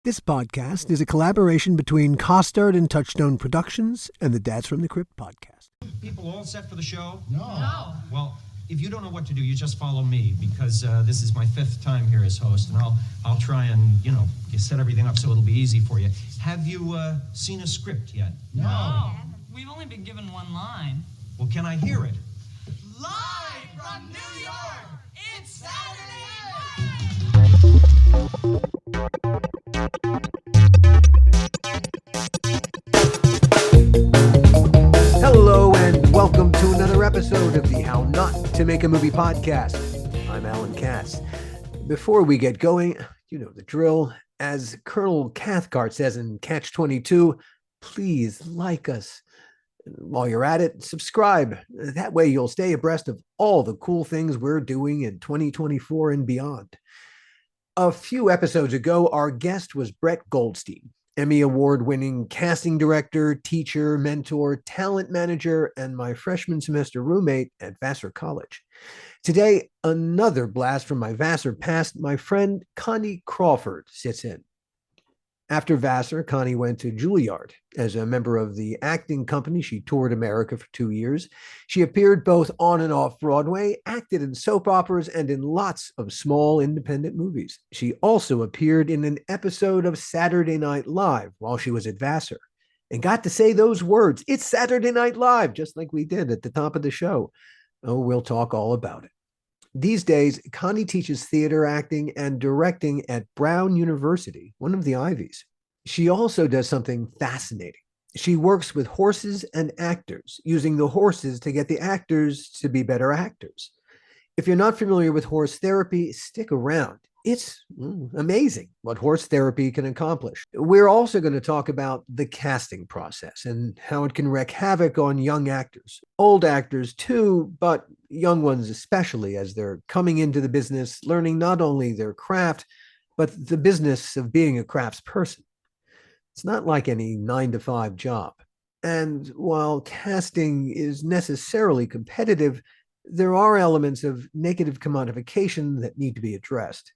This podcast is a collaboration between Costard and Touchstone Productions and the Dads from the Crypt podcast. People all set for the show? No. Well, if you don't know what to do, you just follow me, because this is my 5th time here as host, and I'll try and, set everything up so it'll be easy for you. Have you seen a script yet? No. We've only been given one line. Well, can I hear it? Live from New York, it's Saturday Hello and welcome to another episode of the How Not to Make a Movie podcast. I'm Alan Katz. Before we get going, you know the drill. As Colonel Cathcart says in Catch-22, please like us. While you're at it, subscribe. That way you'll stay abreast of all the cool things we're doing in 2024 and beyond. A few episodes ago, our guest was Brett Goldstein, Emmy Award-winning casting director, teacher, mentor, talent manager, and my freshman semester roommate at VASSAR College. Today, another blast from my VASSAR past. My friend Connie Crawford sits in. After VASSAR, Connie went to Juilliard. As a member of the acting company, she toured America for 2 years. She appeared both on and off Broadway, acted in soap operas, and in lots of small independent movies. She also appeared in an episode of Saturday Night Live while she was at VASSAR and got to say those words, "It's Saturday Night Live," just like we did at the top of the show. Oh, we'll talk all about it. These days, Connie teaches theater acting and directing at Brown University, one of the Ivies. She also does something fascinating. She works with horses and actors, using the horses to get the actors to be better actors. If you're not familiar with horse therapy, stick around. It's amazing what horse therapy can accomplish. We're also going to talk about the casting process and how it can wreak havoc on young actors. Old actors too, but young ones especially, as they're coming into the business, learning not only their craft, but the business of being a craftsperson. It's not like any 9-to-5 job. And while casting is necessarily competitive, there are elements of negative commodification that need to be addressed.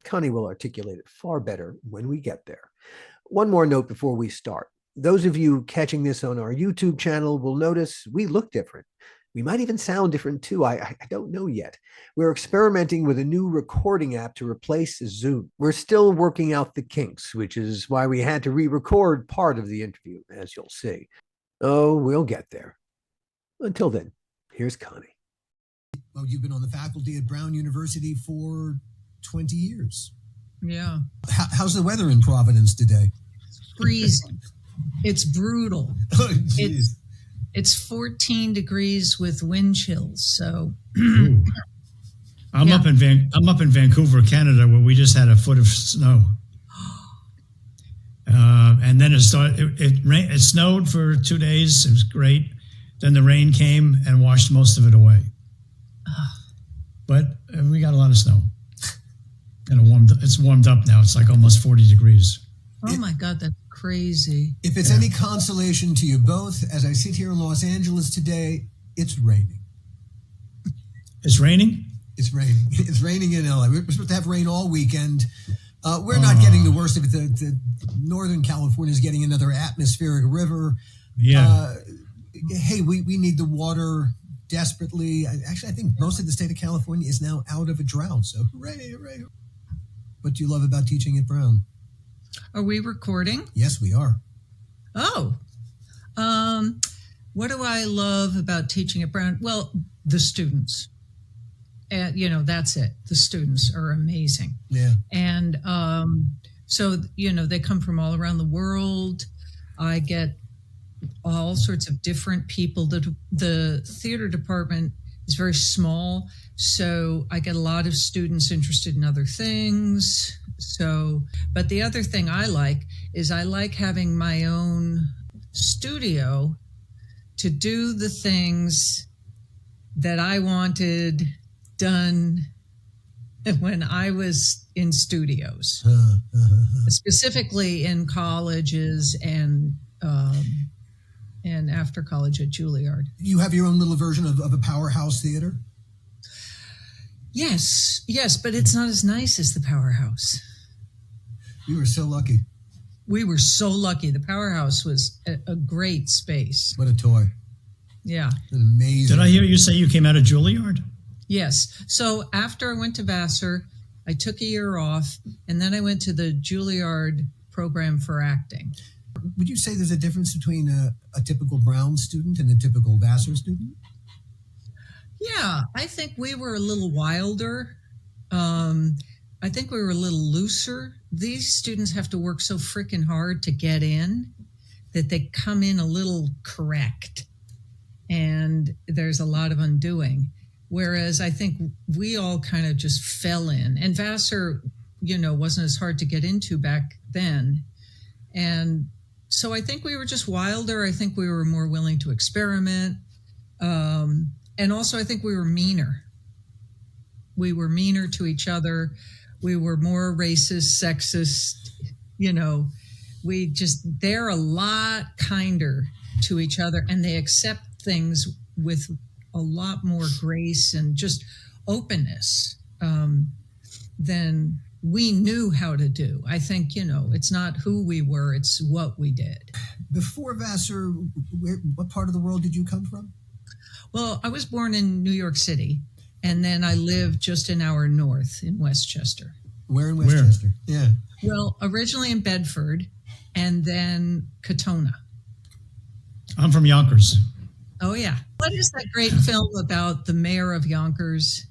Connie will articulate it far better when we get there. One more note before we start. Those of you catching this on our YouTube channel will notice we look different. We might even sound different too. I don't know yet. We're experimenting with a new recording app to replace Zoom. We're still working out the kinks, which is why we had to re-record part of the interview, as you'll see. Oh, we'll get there. Until then, here's Connie. Well, you've been on the faculty at Brown University for 20 years. Yeah. How's the weather in Providence today? Freezing. It's brutal. Oh, it's 14 degrees with wind chills. So I'm up in Vancouver, Canada, where we just had a foot of snow. And then it snowed for 2 days. It was great. Then the rain came and washed most of it away. But we got a lot of snow. And it's warmed up now. It's like almost 40 degrees. Oh my God, that's crazy. If it's any consolation to you both, as I sit here in Los Angeles today, it's raining. It's raining? It's raining. It's raining in LA. We're supposed to have rain all weekend. We're not getting the worst of it. The Northern California is getting another atmospheric river. Yeah. Hey, we need the water desperately. Actually, I think most of the state of California is now out of a drought. So hooray, hooray. What do you love about teaching at Brown? Are we recording? Yes, we are. Oh. What do I love about teaching at Brown? Well, the students. That's it. The students are amazing. Yeah. And so, they come from all around the world. I get all sorts of different people. The theater department is very small, so I get a lot of students interested in other things. But the other thing I like is I like having my own studio to do the things that I wanted done when I was in studios, specifically in colleges and after college at Juilliard. You have your own little version of a powerhouse theater? Yes, but it's not as nice as the powerhouse. You were so lucky. We were so lucky. The Powerhouse was a great space. What a toy. Yeah. Amazing. Did I hear you say you came out of Juilliard? Yes. So after I went to Vassar, I took a year off, and then I went to the Juilliard program for acting. Would you say there's a difference between a typical Brown student and a typical Vassar student? Yeah, I think we were a little wilder. I think we were a little looser. These students have to work so freaking hard to get in that they come in a little correct, and there's a lot of undoing. Whereas I think we all kind of just fell in, and Vassar, wasn't as hard to get into back then. And so I think we were just wilder. I think we were more willing to experiment. And also I think we were meaner. We were meaner to each other. We were more racist, sexist, they're a lot kinder to each other, and they accept things with a lot more grace and just openness than we knew how to do. I think, it's not who we were, it's what we did. Before Vassar, what part of the world did you come from? Well, I was born in New York City, and then I lived just an hour north in Westchester. Where in Westchester? Yeah. Well, originally in Bedford, and then Katona. I'm from Yonkers. Oh, yeah. What is that great film about the mayor of Yonkers?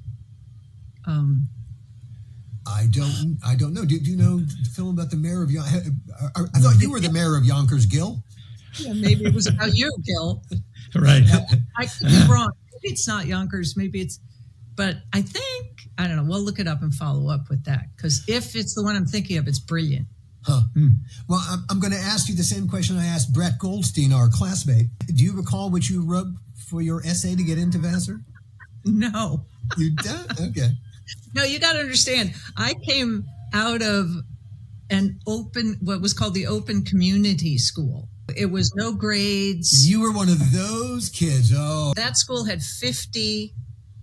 I don't know. Do you know the film about the mayor of Yonkers? I thought you were the mayor of Yonkers, Gil. Yeah, maybe it was about you, Gil. Right. I could be wrong. Maybe it's not Yonkers. Maybe it's, but I don't know. We'll look it up and follow up with that. Because if it's the one I'm thinking of, it's brilliant. Huh. Well, I'm going to ask you the same question I asked Brett Goldstein, our classmate. Do you recall what you wrote for your essay to get into Vassar? No. You don't? Okay. No, you got to understand. I came out of what was called the open community school. It was no grades. You were one of those kids. Oh. That school had 50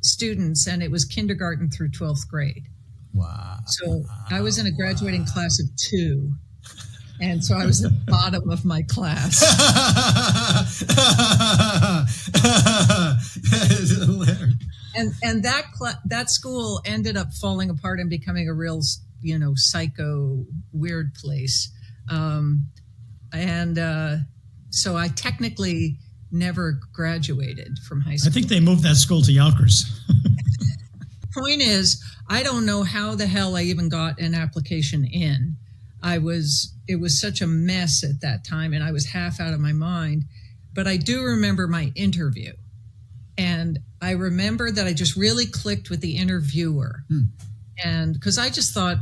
students, and it was kindergarten through 12th grade. Wow. So I was in a graduating class of 2. And so I was the bottom of my class. That is hilarious. And that school ended up falling apart and becoming a real, psycho weird place. So I technically never graduated from high school. I think they moved that school to Yonkers. Point is, I don't know how the hell I even got an application in. It was such a mess at that time, and I was half out of my mind. But I do remember my interview. And I remember that I just really clicked with the interviewer. And because I just thought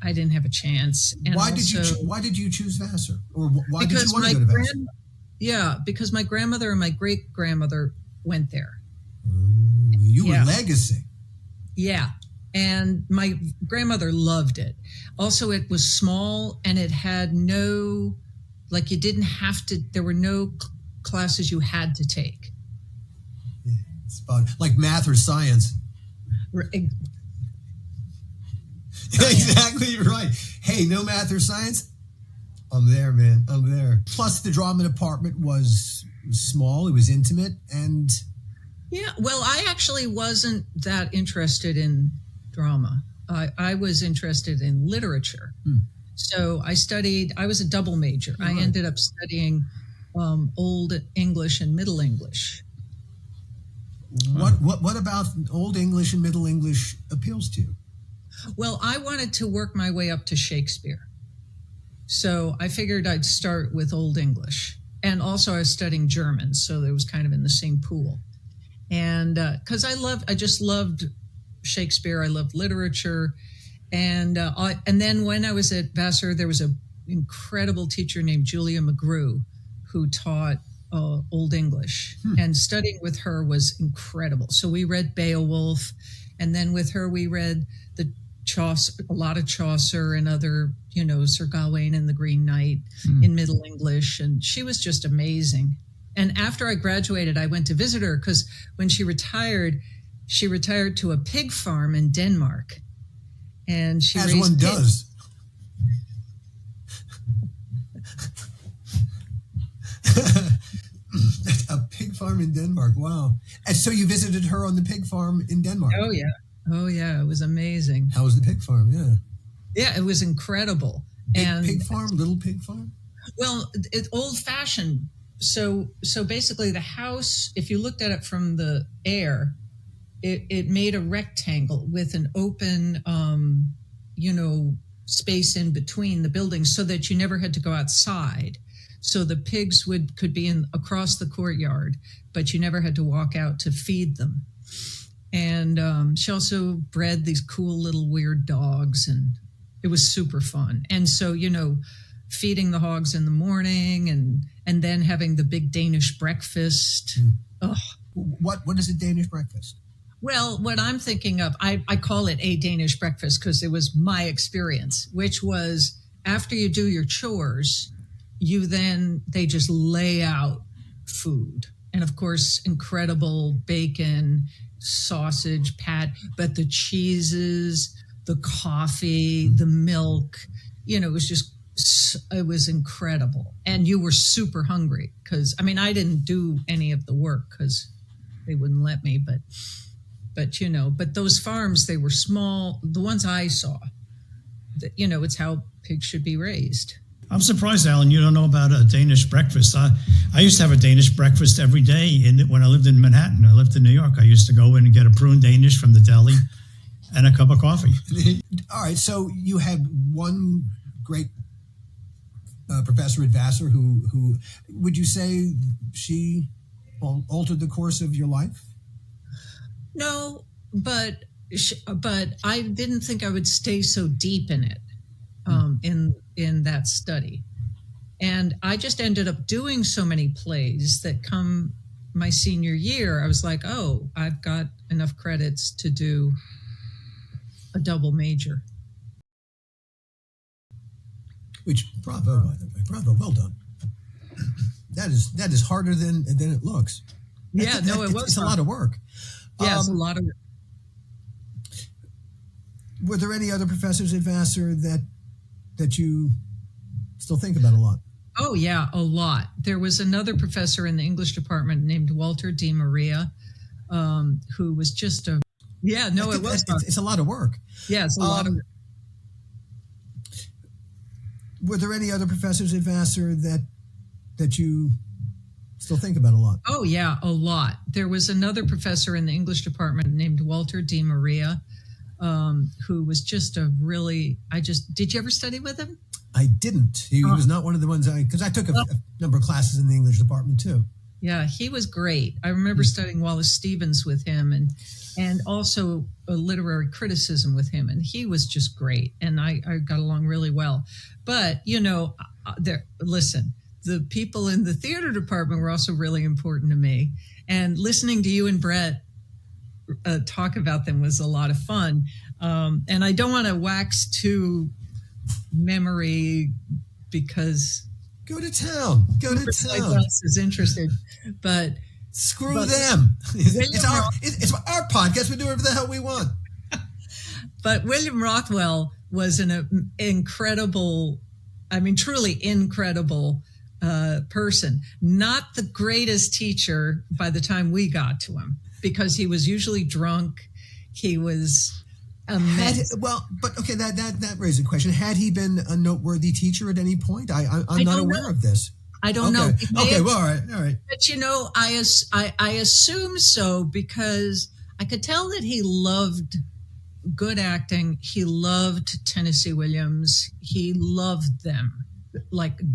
I didn't have a chance. And why did you choose Vassar? Or why did you want to go to Vassar? Yeah, because my grandmother and my great-grandmother went there. You were legacy. Yeah. And my grandmother loved it. Also, it was small, and it had no, you didn't have to, there were no classes you had to take. Yeah, it's about like math or science. Exactly right. Hey, no math or science? I'm there, man. I'm there. Plus, the drama department was small. It was intimate. And yeah, well, I actually wasn't that interested in drama. I was interested in literature. So I was a double major. I ended up studying Old English and Middle English. What about Old English and Middle English appeals to you? Well, I wanted to work my way up to Shakespeare. So I figured I'd start with Old English. And also I was studying German, so it was kind of in the same pool. And because I just loved Shakespeare, I loved literature. And then when I was at Vassar, there was an incredible teacher named Julia McGrew who taught Old English. And studying with her was incredible. So we read Beowulf, and then with her we read a lot of Chaucer and other, Sir Gawain and the Green Knight in Middle English. And she was just amazing. And after I graduated, I went to visit her because when she retired to a pig farm in Denmark. And she as one does. Denmark. Wow. And so you visited her on the pig farm in Denmark. Oh yeah, it was amazing. How was the pig farm? Yeah, it was incredible. Big pig farm, little pig farm. Well, it's old fashioned. So basically, the house, if you looked at it from the air, it made a rectangle with an open, space in between the buildings, so that you never had to go outside. So the pigs could be across the courtyard, but you never had to walk out to feed them. And she also bred these cool little weird dogs, and it was super fun. And so, feeding the hogs in the morning and then having the big Danish breakfast. Oh. What is a Danish breakfast? Well, what I'm thinking of, I call it a Danish breakfast because it was my experience, which was after you do your chores, they just lay out food. And of course, incredible bacon, sausage, but the cheeses, the coffee, the milk, it was incredible. And you were super hungry because, I didn't do any of the work because they wouldn't let me, but those farms, they were small. The ones I saw, it's how pigs should be raised. I'm surprised, Alan, you don't know about a Danish breakfast. I used to have a Danish breakfast every day when I lived in Manhattan. I lived in New York. I used to go in and get a prune Danish from the deli and a cup of coffee. All right, so you had one great professor at Vassar who would you say she altered the course of your life? No, but I didn't think I would stay so deep in it, in that study. And I just ended up doing so many plays that come my senior year, I was like, oh, I've got enough credits to do a double major. Which, bravo, by the way, bravo, well done. That is harder than it looks. Yeah, it was. It's a lot of work. Yeah, it's a lot of work. Were there any other professors at Vassar that you still think about a lot? Oh, yeah, a lot. There was another professor in the English department named Walter Di Maria, who was just it was. It's a lot of work. Yeah, it's a lot of work. Were there any other professors at Vassar that you still think about a lot? Oh, yeah, a lot. There was another professor in the English department named Walter Di Maria, who was just did you ever study with him? I didn't. He was not one of the ones because I took a number of classes in the English department too. Yeah, he was great. I remember studying Wallace Stevens with him and also a literary criticism with him. And he was just great. And I got along really well. But, listen, the people in the theater department were also really important to me. And listening to you and Brett talk about them was a lot of fun. And I don't want to wax too memory because go to town is interested, but screw them. It's our podcast. We do whatever the hell we want. But William Rothwell was an incredible, truly incredible person. Not the greatest teacher by the time we got to him because he was usually drunk. He was a mess. That raises a question. Had he been a noteworthy teacher at any point? I'm not aware of this. I don't know. Okay. Well, all right. But I assume so because I could tell that he loved good acting. He loved Tennessee Williams. He loved them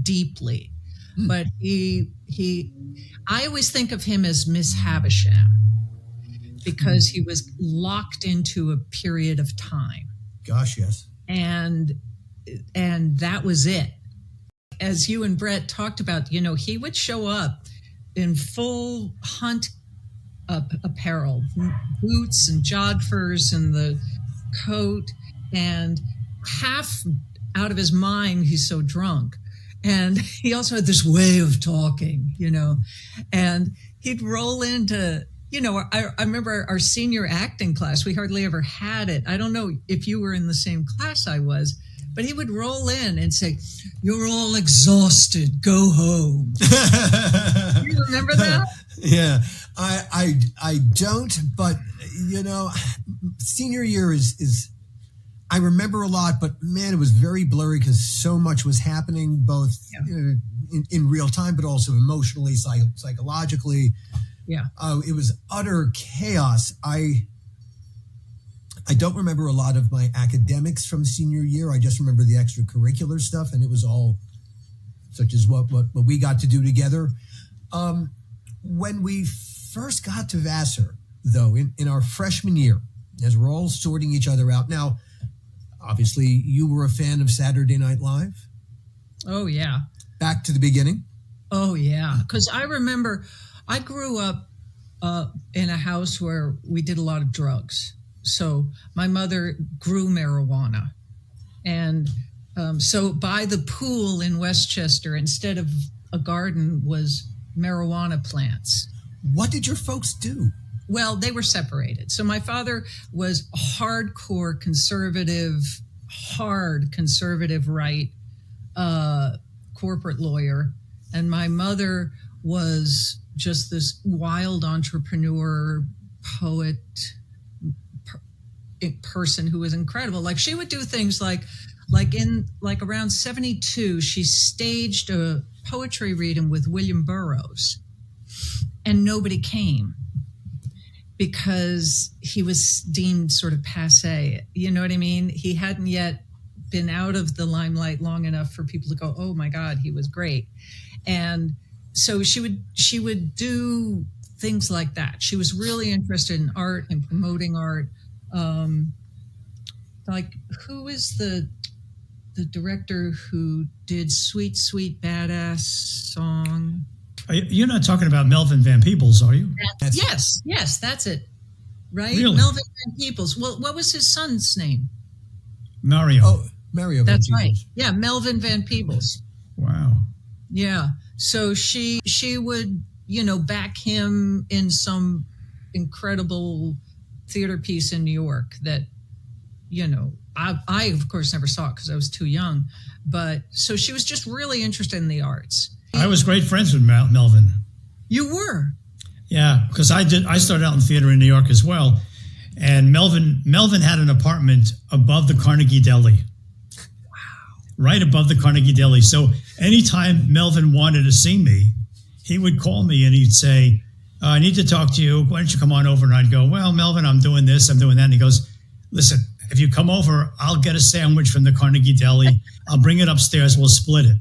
deeply. But I always think of him as Miss Havisham because he was locked into a period of time. Gosh, yes. And that was it. As you and Brett talked about, he would show up in full hunt apparel, boots and jodhpurs and the coat, and half out of his mind, he's so drunk. And he also had this way of talking, and he'd roll into, I remember our senior acting class, we hardly ever had it. I don't know if you were in the same class I was, but he would roll in and say, "You're all exhausted, go home." You remember that? Yeah. I don't, but senior year is I remember a lot, but man, it was very blurry because so much was happening, both in real time, but also emotionally, psychologically. Yeah. It was utter chaos. I don't remember a lot of my academics from senior year. I just remember the extracurricular stuff, and it was all such as what we got to do together. When we first got to Vassar, though, in our freshman year, as we're all sorting each other out. Now, obviously, you were a fan of Saturday Night Live. Oh, yeah. Back to the beginning. Oh, yeah. Because I remember I grew up in a house where we did a lot of drugs. So my mother grew marijuana. And so by the pool in Westchester, instead of a garden, was marijuana plants. What did your folks do? Well, they were separated. So my father was a hardcore conservative right corporate lawyer. And my mother was just this wild entrepreneur, poet, person who was incredible. Like she would do things like around 72, she staged a poetry reading with William Burroughs, and nobody came because he was deemed sort of passé. You know what I mean? He hadn't yet been out of the limelight long enough for people to go, oh my God, he was great. And so she would do things like that. She was really interested in art and promoting art. Like who is the director who did Sweet Sweet Badass Song? You're not talking about Melvin Van Peebles, are you? Yes, that's it. Right? Really? Melvin Van Peebles. Well, what was his son's name? Mario. Oh, Mario. That's Van right. Peebles. Yeah, Melvin Van Peebles. Wow. Yeah. So she would, back him in some incredible theater piece in New York that, I of course never saw it because I was too young. But so she was just really interested in the arts. I was great friends with Melvin. You were? Yeah, because I started out in theater in New York as well. And Melvin had an apartment above the Carnegie Deli. Wow. Right above the Carnegie Deli. So anytime Melvin wanted to see me, he would call me and he'd say, I need to talk to you. Why don't you come on over? And I'd go, well, Melvin, I'm doing this, I'm doing that. And he goes, listen, if you come over, I'll get a sandwich from the Carnegie Deli. I'll bring it upstairs. We'll split it.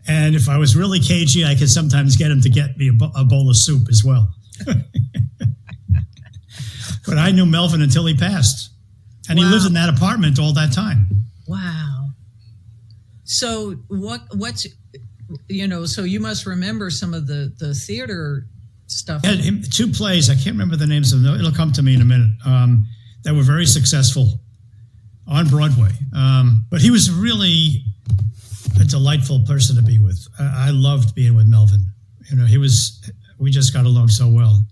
And if I was really cagey, I could sometimes get him to get me a bowl of soup as well. But I knew Melvin until he passed. And He lived in that apartment all that time. Wow. So what's, so you must remember some of the theater stuff. Had two plays, I can't remember the names of them. It'll come to me in a minute, that were very successful on Broadway. But he was really a delightful person to be with. I loved being with Melvin. We just got along so well.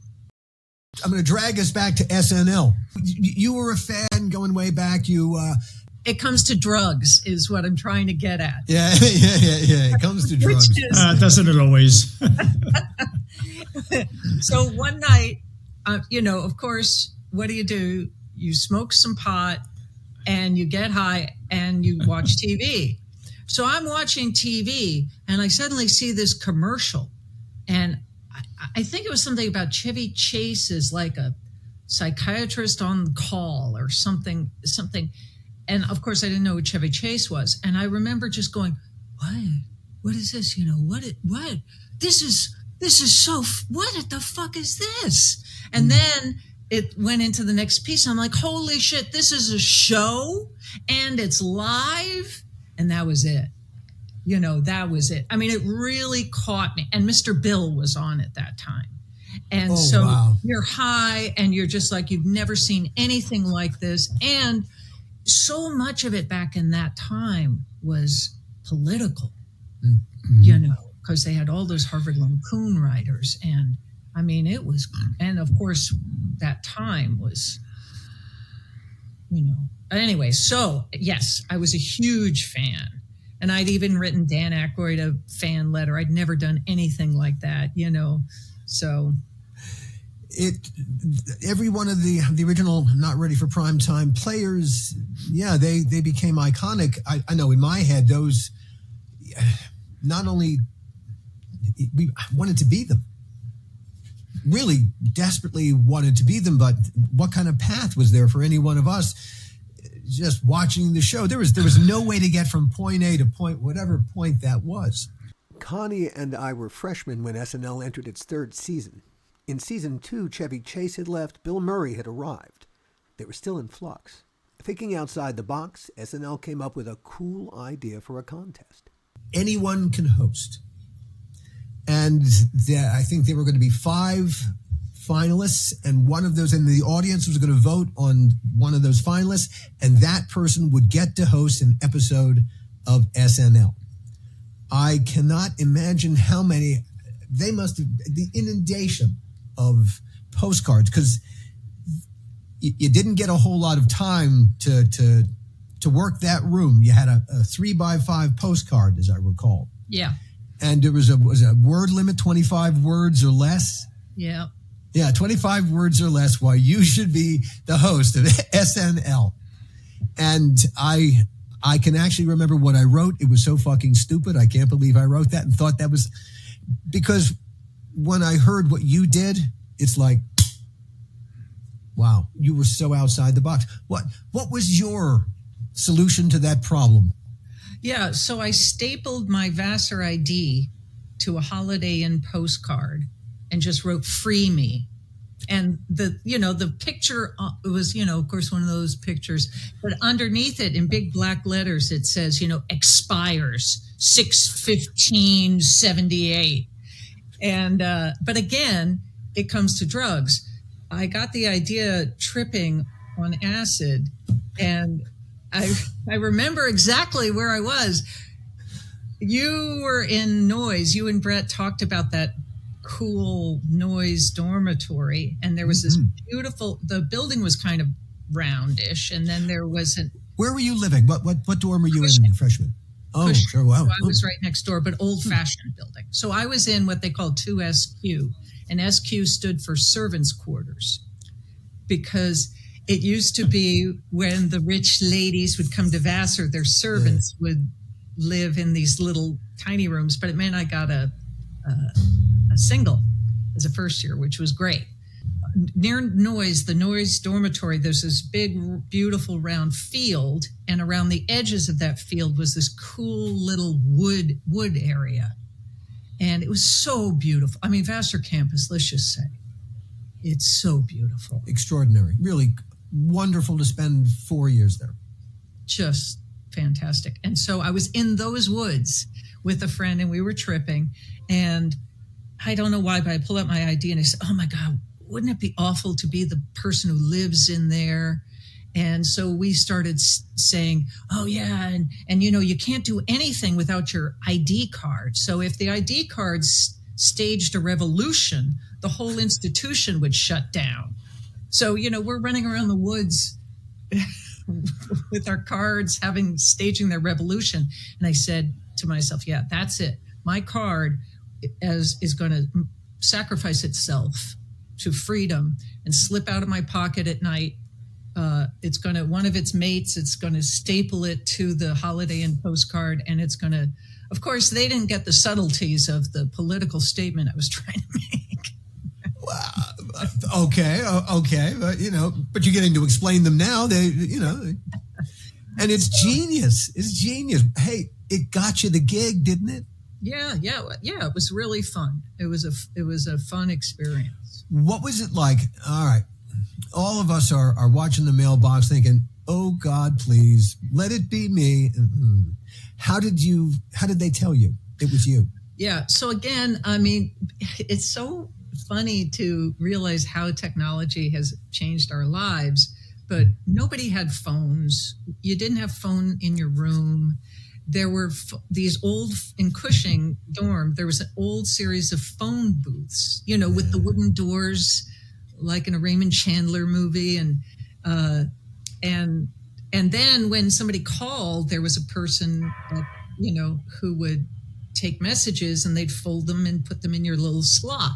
I'm going to drag us back to SNL. You were a fan going way back. It comes to drugs is what I'm trying to get at. Yeah. It comes to drugs. Doesn't it always? So one night, of course, what do? You smoke some pot and you get high and you watch TV. So I'm watching TV and I suddenly see this commercial, and I think it was something about Chevy Chase is like a psychiatrist on call or something. And of course I didn't know what Chevy Chase was. And I remember just going, what is this? What? This is so, what the fuck is this? And then it went into the next piece. I'm like, holy shit, this is a show and it's live. And that was it. That was it. I mean, it really caught me. And Mr. Bill was on at that time. And wow. You're high and you're just like, you've never seen anything like this. And so much of it back in that time was political, because they had all those Harvard Lampoon writers. And I mean, it was, and of course, that time was, Anyway, so yes, I was a huge fan. And I'd even written Dan Aykroyd a fan letter. I'd never done anything like that, So every one of the original Not Ready for Prime Time players, yeah, they became iconic. I know in my head, those, not only we wanted to be them, really desperately wanted to be them, but what kind of path was there for any one of us just watching the show? There was no way to get from point A to whatever point that was. Connie and I were freshmen when SNL entered its third season. In season 2, Chevy Chase had left, Bill Murray had arrived. They were still in flux. Thinking outside the box, SNL came up with a cool idea for a contest. Anyone can host. And I think there were going to be 5 finalists, and one of those in the audience was going to vote on one of those finalists, and that person would get to host an episode of SNL. I cannot imagine how many, they must have, the inundation of postcards, because you didn't get a whole lot of time to work that room. You had a 3x5 postcard, as I recall. Yeah. And there was a word limit, 25 words or less. Yeah. Yeah, 25 words or less, why you should be the host of SNL. And I can actually remember what I wrote. It was so fucking stupid. I can't believe I wrote that and thought that was, because when I heard what you did, it's like, wow, you were so outside the box. What was your solution to that problem? Yeah, so I stapled my Vassar ID to a Holiday Inn postcard and just wrote "Free Me." And the picture was, of course, one of those pictures, but underneath it in big black letters, it says, expires 6/15/78. And, but again, it comes to drugs. I got the idea tripping on acid, and I remember exactly where I was. You were in Noise. You and Brett talked about that cool Noise dormitory, and there was this beautiful, the building was kind of roundish, and then there wasn't. Where were you living? What dorm were you in, freshman? Oh, Cushing. sure. Wow. So I was right next door, but old-fashioned building. So I was in what they call 2SQ, and SQ stood for servants' quarters, because it used to be when the rich ladies would come to Vassar, their servants would live in these little tiny rooms, but it meant I got a single as a first year, which was great. Near Noise, the Noise dormitory, there's this big, beautiful round field, and around the edges of that field was this cool little wood area. And it was so beautiful. I mean, Vassar campus, let's just say, it's so beautiful. Extraordinary. Really wonderful to spend 4 years there. Just fantastic. And so I was in those woods with a friend, and we were tripping, and I don't know why, but I pulled out my ID and I said, oh my God, wouldn't it be awful to be the person who lives in there? And so we started saying, oh yeah, and you can't do anything without your ID card. So if the ID cards staged a revolution, the whole institution would shut down. So, we're running around the woods with our cards, staging their revolution. And I said to myself, yeah, that's it. My card is going to sacrifice itself to freedom and slip out of my pocket at night. It's going to, one of its mates, it's going to staple it to the Holiday Inn postcard, and it's going to, of course, they didn't get the subtleties of the political statement I was trying to make. Okay, but you're getting to explain them now. And it's genius. It's genius. Hey, it got you the gig, didn't it? Yeah. It was really fun. It was a fun experience. What was it like? All right. All of us are watching the mailbox thinking, oh God, please let it be me. How did they tell you it was you? Yeah. So again, I mean, it's so funny to realize how technology has changed our lives, but nobody had phones. You didn't have phone in your room. There were these old, in Cushing dorm, there was an old series of phone booths, with the wooden doors, like in a Raymond Chandler movie. And then when somebody called, there was a person, who would take messages, and they'd fold them and put them in your little slot.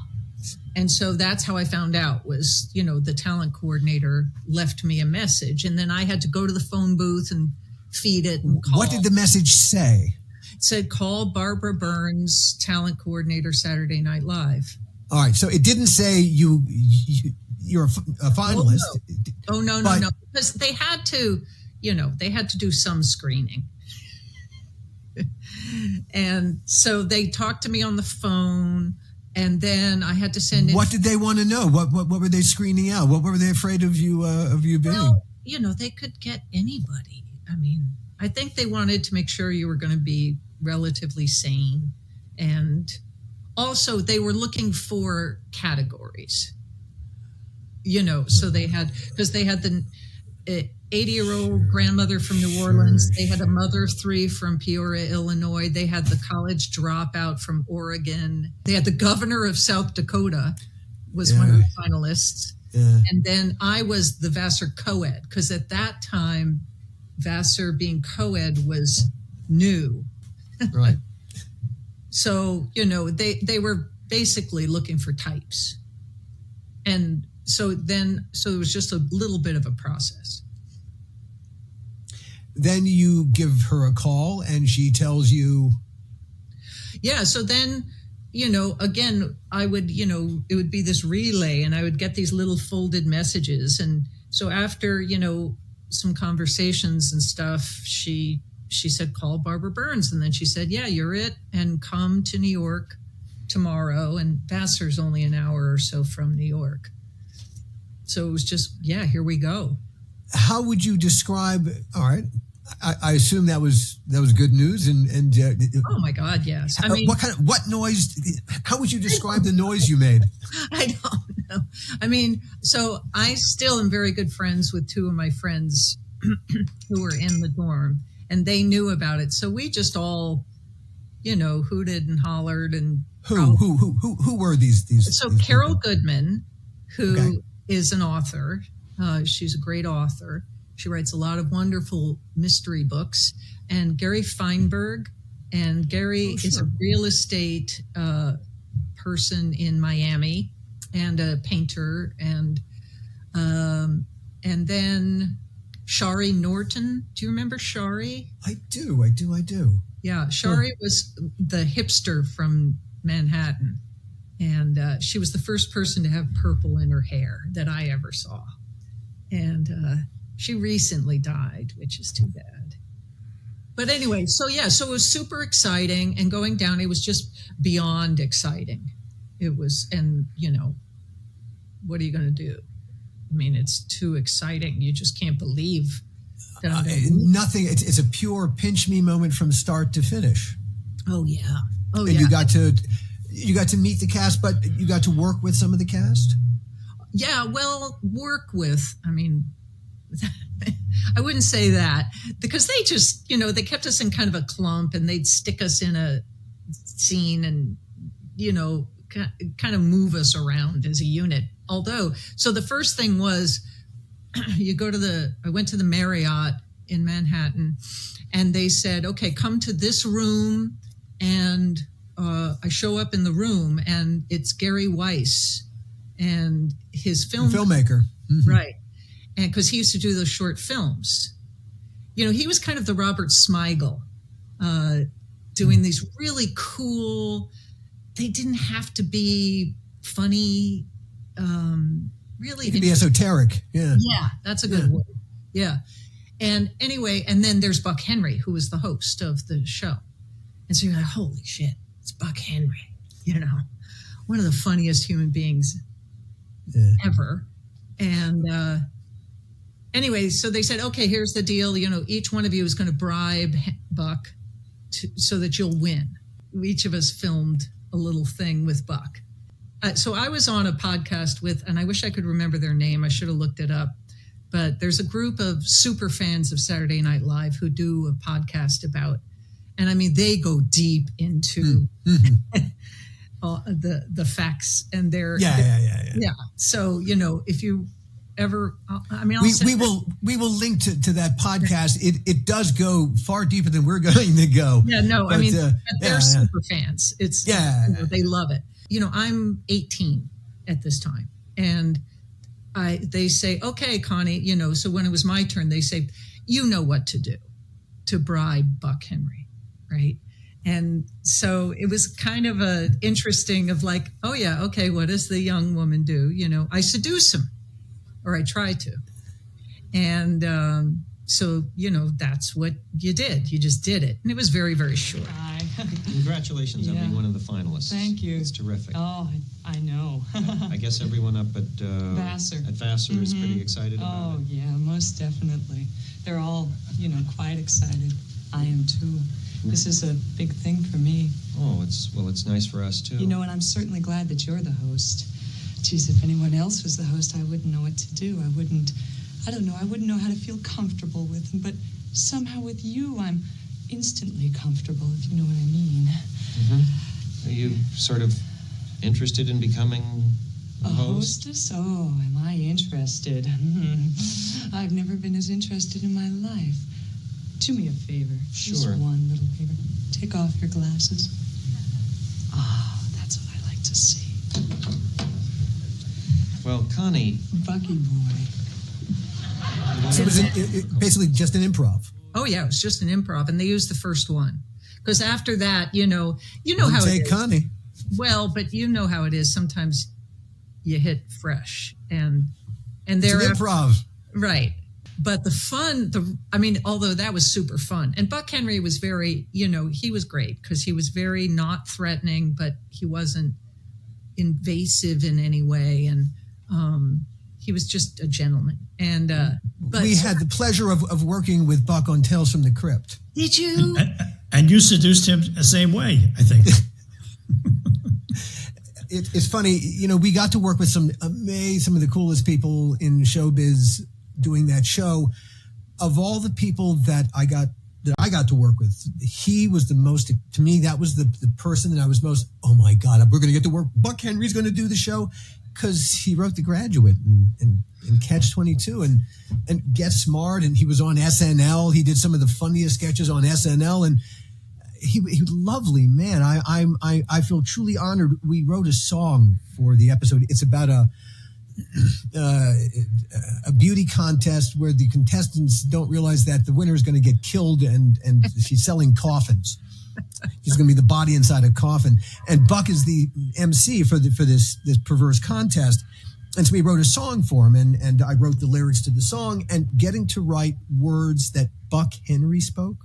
And so that's how I found out was, the talent coordinator left me a message, and then I had to go to the phone booth and feed it and call. What did the message say? It said, call Barbara Burns, talent coordinator, Saturday Night Live. All right. So it didn't say you're a finalist. Oh, no. Because they had to, they had to do some screening. And so they talked to me on the phone, and then I had to send in. What did they want to know? What were they screening out? What were they afraid of you being? Well, they could get anybody. I mean, I think they wanted to make sure you were going to be relatively sane. And also they were looking for categories, so they had the 80-year-old grandmother from New Orleans. They had a mother of 3 from Peoria, Illinois. They had the college dropout from Oregon. They had the governor of South Dakota was one of the finalists. Yeah. And then I was the Vassar co-ed, because at that time, Vassar being co-ed was new. Right. So, they were basically looking for types. And so it was just a little bit of a process. Then you give her a call and she tells you. Yeah. So then, again, I would, it would be this relay, and I would get these little folded messages. And so after, some conversations and stuff, she said, call Barbara Burns. And then she said, yeah, you're it. And come to New York tomorrow. And Vassar's only an hour or so from New York. So it was just, here we go. How would you describe? All right, I assume that was good news. And oh my God, yes. I mean, what noise? How would you describe the noise you made? I don't know. I mean, so I still am very good friends with 2 of my friends who were in the dorm, and they knew about it. So we just all, hooted and hollered. And who were these? So these Carol people? Goodman, who is an author. She's a great author. She writes a lot of wonderful mystery books. And Gary Feinberg. And Gary is a real estate person in Miami, and a painter. And then Shari Norton. Do you remember Shari? I do. Yeah, Shari was the hipster from Manhattan. And she was the first person to have purple in her hair that I ever saw. And she recently died, which is too bad. But anyway, so it was super exciting. And going down, it was just beyond exciting. It was, and, what are you going to do? I mean, it's too exciting. You just can't believe that I'm nothing. It's a pure pinch me moment from start to finish. Oh, yeah. And you got to meet the cast, but you got to work with some of the cast? Yeah, well, work with, I mean, I wouldn't say that, because they just, they kept us in kind of a clump, and they'd stick us in a scene and, kind of move us around as a unit. Although, so the first thing was I went to the Marriott in Manhattan, and they said, okay, come to this room. And I show up in the room, and it's Gary Weiss and his filmmaker. Mm-hmm. Right. And because he used to do those short films, he was kind of the Robert Smigel, doing these really cool, they didn't have to be funny, really. It could be esoteric. Yeah. Yeah. That's a good word. Yeah. And anyway, and then there's Buck Henry, who was the host of the show. And so you're like, holy shit, it's Buck Henry, one of the funniest human beings ever. And anyway, so they said, okay, here's the deal. Each one of you is going to bribe Buck so that you'll win. Each of us filmed a little thing with Buck. So I was on a podcast with, and I wish I could remember their name. I should have looked it up. But there's a group of super fans of Saturday Night Live who do a podcast about, and I mean, they go deep into the facts, and they're yeah. So if you ever, I mean, we will link to that podcast. It does go far deeper than we're going to go. Yeah, no, but, I mean, they're super fans. It's they love it. I'm 18 at this time. And they say, okay, Connie, so when it was my turn, they say, you know what to do to bribe Buck Henry, right? And so it was kind of interesting of like, oh yeah, okay, what does the young woman do? I seduce him, or I try to. And so, that's what you did. You just did it. And it was very, very short. Hi. Congratulations on Yeah. being one of the finalists. Thank you. It's terrific. Oh, I know. I guess everyone up at Vassar. Is pretty excited about Oh, it. yeah, most definitely. They're all, quite excited. I am too. This is a big thing for me. Oh, it's nice for us too. And I'm certainly glad that you're the host. Geez, if anyone else was the host, I wouldn't know what to do. I wouldn't know how to feel comfortable with them. But somehow with you, I'm instantly comfortable, if you know what I mean. Are you sort of interested in becoming a host? Hostess? Oh, am I interested? I've never been as interested in my life. Do me a favor. Just Sure. one little favor. Take off your glasses. Oh, that's what I like to see. Well, Connie, Bucky boy. So it was basically just an improv. Oh yeah, it was just an improv, and they used the first one because after that, you know how it Take is. Connie. Well, but you know how it is. Sometimes you hit fresh, and It's an thereafter, improv. right? But the fun, although that was super fun, and Buck Henry was very, he was great because he was very not threatening, but he wasn't invasive in any way, and he was just a gentleman. And but We had the pleasure of working with Buck on Tales from the Crypt. did you? And you seduced him the same way, I think. It's funny, we got to work with some of the coolest people in showbiz doing that show. Of all the people that I got to work with, he was the most, to me, that was the person that I was most, oh my God, we're going to get to work. Buck Henry's going to do the show because he wrote The Graduate and Catch-22 and Get Smart. And he was on SNL. He did some of the funniest sketches on SNL. And he was a lovely man. I feel truly honored. We wrote a song for the episode. It's about a beauty contest where the contestants don't realize that the winner is going to get killed and she's selling coffins. She's going to be the body inside a coffin. And Buck is the MC for this perverse contest. And so we wrote a song for him, and I wrote the lyrics to the song, and getting to write words that Buck Henry spoke.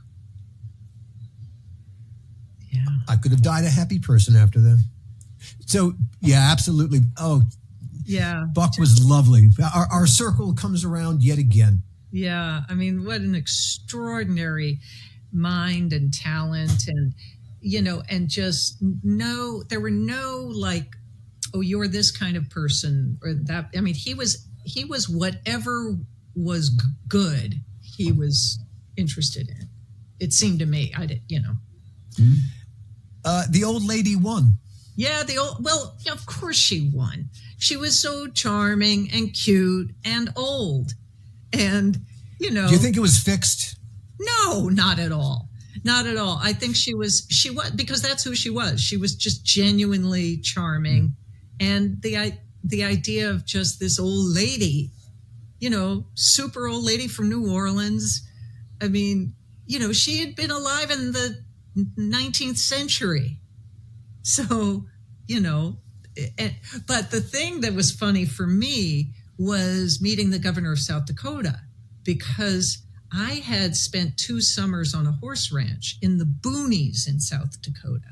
Yeah. I could have died a happy person after that. So, yeah, absolutely. Oh, Yeah. Buck was lovely. Our circle comes around yet again. Yeah. What an extraordinary mind and talent. And, and just there were no like, oh, you're this kind of person or that. He was whatever was good, he was interested in. It seemed to me, The old lady won. Yeah, of course she won. She was so charming and cute and old. And, Do you think it was fixed? No, not at all. Not at all. I think she was, because that's who she was. She was just genuinely charming. And the idea of just this old lady, super old lady from New Orleans. She had been alive in the 19th century. So, but the thing that was funny for me was meeting the governor of South Dakota, because I had spent 2 summers on a horse ranch in the boonies in South Dakota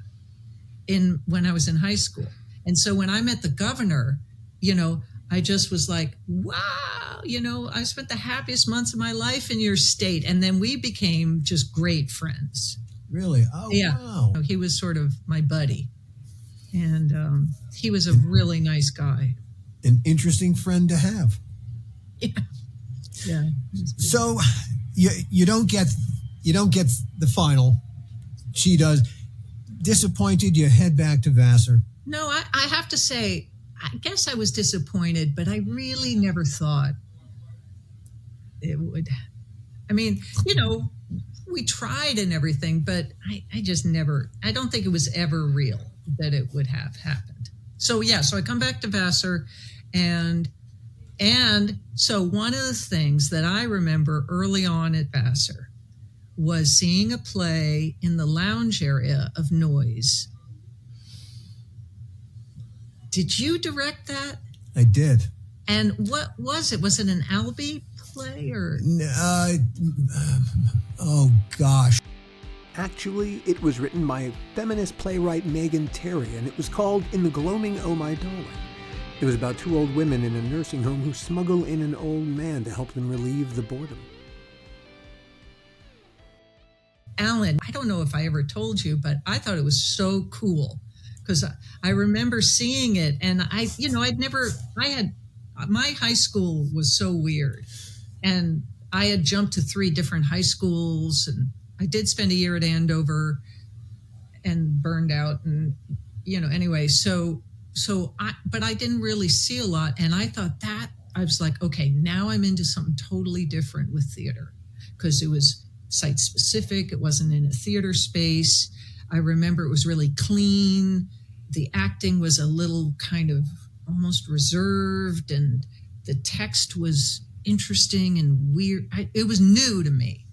when I was in high school. And so when I met the governor, I just was like, wow, I spent the happiest months of my life in your state. And then we became just great friends. Really? Oh, Yeah. wow. He was sort of my buddy. And he was a really nice guy. An interesting friend to have. Yeah. So you don't get the final. She does. Disappointed, you head back to Vassar. No, I have to say, I guess I was disappointed, but I really never thought it would. We tried and everything, but I just never, I don't think it was ever real that it would have happened. So I come back to Vassar, and so one of the things that I remember early on at Vassar was seeing a play in the lounge area of Noise. Did you direct that? I did. And what was it? Was it an Albee play or? Oh gosh. Actually, it was written by feminist playwright Megan Terry, and it was called In the Gloaming, Oh My Darling. It was about two old women in a nursing home who smuggle in an old man to help them relieve the boredom. Alan, I don't know if I ever told you, but I thought it was so cool because I remember seeing it, and my high school was so weird, and I had jumped to 3 different high schools, and I did spend a year at Andover and burned out, and anyway, but I didn't really see a lot, and I thought that I was like, okay, now I'm into something totally different with theater because it was site specific. It wasn't in a theater space. I remember it was really clean. The acting was a little kind of almost reserved, and the text was interesting and weird. It was new to me.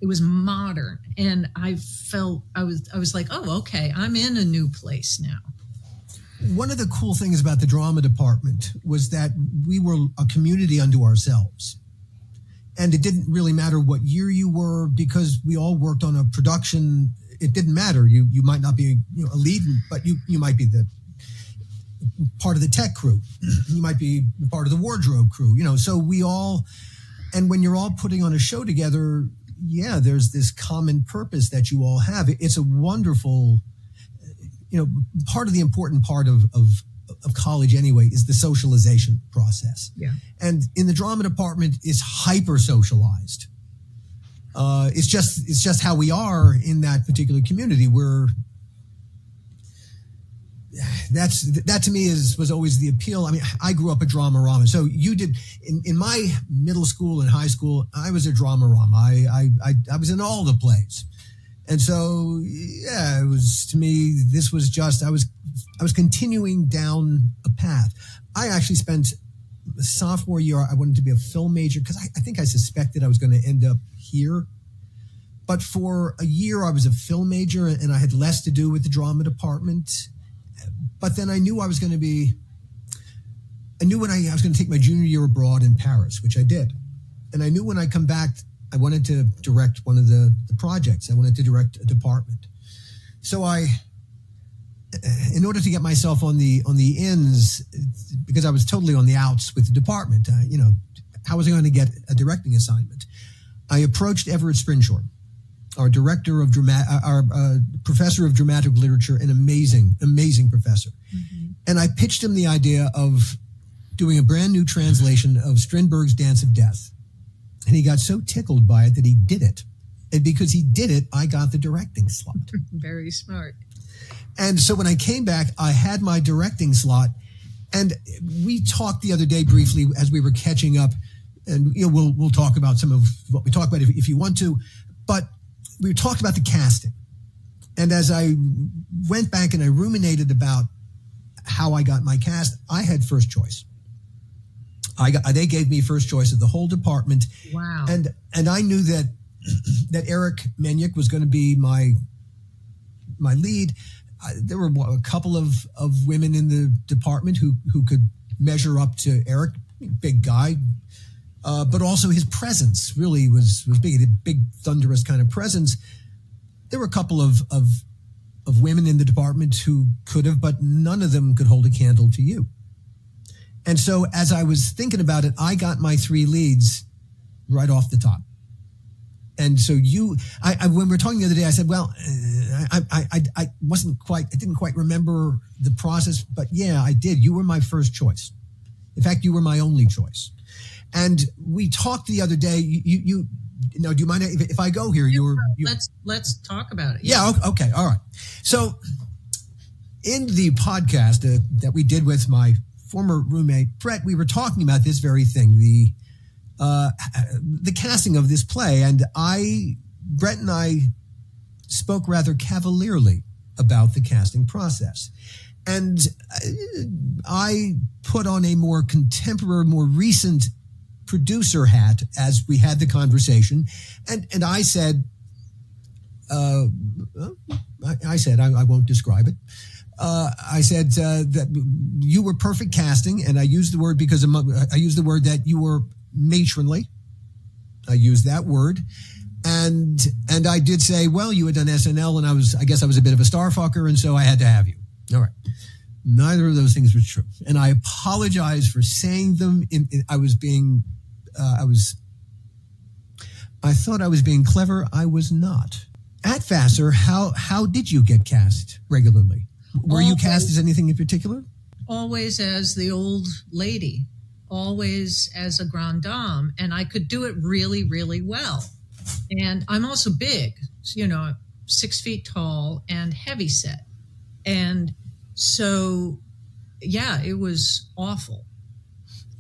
It was modern, and I felt I was like, oh, okay, I'm in a new place now. One of the cool things about the drama department was that we were a community unto ourselves. And it didn't really matter what year you were because we all worked on a production. It didn't matter. You might not be a lead, but you might be the part of the tech crew. You might be part of the wardrobe crew. So we all, and when you're all putting on a show together, there's this common purpose that you all have. It's a wonderful, part of the important part of college anyway is the socialization process. Yeah. And in the drama department, it's hyper socialized. It's just how we are in that particular community. That to me was always the appeal. I mean, I grew up a drama-rama. So you did in my middle school and high school, I was a drama-rama. I was in all the plays. And so, it was, to me, this was just, I was continuing down a path. I actually spent the sophomore year, I wanted to be a film major because I think I suspected I was going to end up here. But for a year, I was a film major and I had less to do with the drama department. But then I knew when I was going to take my junior year abroad in Paris, which I did. And I knew when I come back, I wanted to direct one of the projects. I wanted to direct a department. So in order to get myself on the ins, because I was totally on the outs with the department, how was I going to get a directing assignment? I approached Everett Sprinshaw, our professor of dramatic literature, an amazing professor. Mm-hmm. And I pitched him the idea of doing a brand new translation of Strindberg's Dance of Death. And he got so tickled by it that he did it. And because he did it, I got the directing slot. Very smart. And so when I came back, I had my directing slot. And we talked the other day briefly as we were catching up. And we'll talk about some of what we talked about if you want to. But we talked about the casting. And as I went back and I ruminated about how I got my cast, I had first choice. They gave me first choice of the whole department. Wow. And I knew that Eric Menyuk was going to be my lead. There were a couple of women in the department who could measure up to Eric, big guy, but also his presence really was big. A big thunderous kind of presence. There were a couple of women in the department who could have, but none of them could hold a candle to you. And so as I was thinking about it, I got my 3 leads right off the top. And so when we were talking the other day, I said, well, I didn't quite remember the process, but yeah, I did. You were my first choice. In fact, you were my only choice. And we talked the other day, do you mind if I go here? Let's talk about it. Yeah. Okay. All right. So in the podcast that we did with my former roommate, Brett, we were talking about this very thing, the casting of this play. And Brett and I spoke rather cavalierly about the casting process. And I put on a more contemporary, more recent producer hat as we had the conversation. And I said, I won't describe it. I said that you were perfect casting, and I used the word because I used the word that you were matronly. I used that word, and I did say, well, you had done SNL, and I guess I was a bit of a star fucker, and so I had to have you. All right. Neither of those things were true, and I apologize for saying them. I thought I was being clever. I was not. At Vassar, how did you get cast regularly? Were you cast as anything in particular? Always as the old lady, always as a grande dame, and I could do it really, really well. And I'm also big, 6 feet tall and heavy set. And so, yeah, it was awful.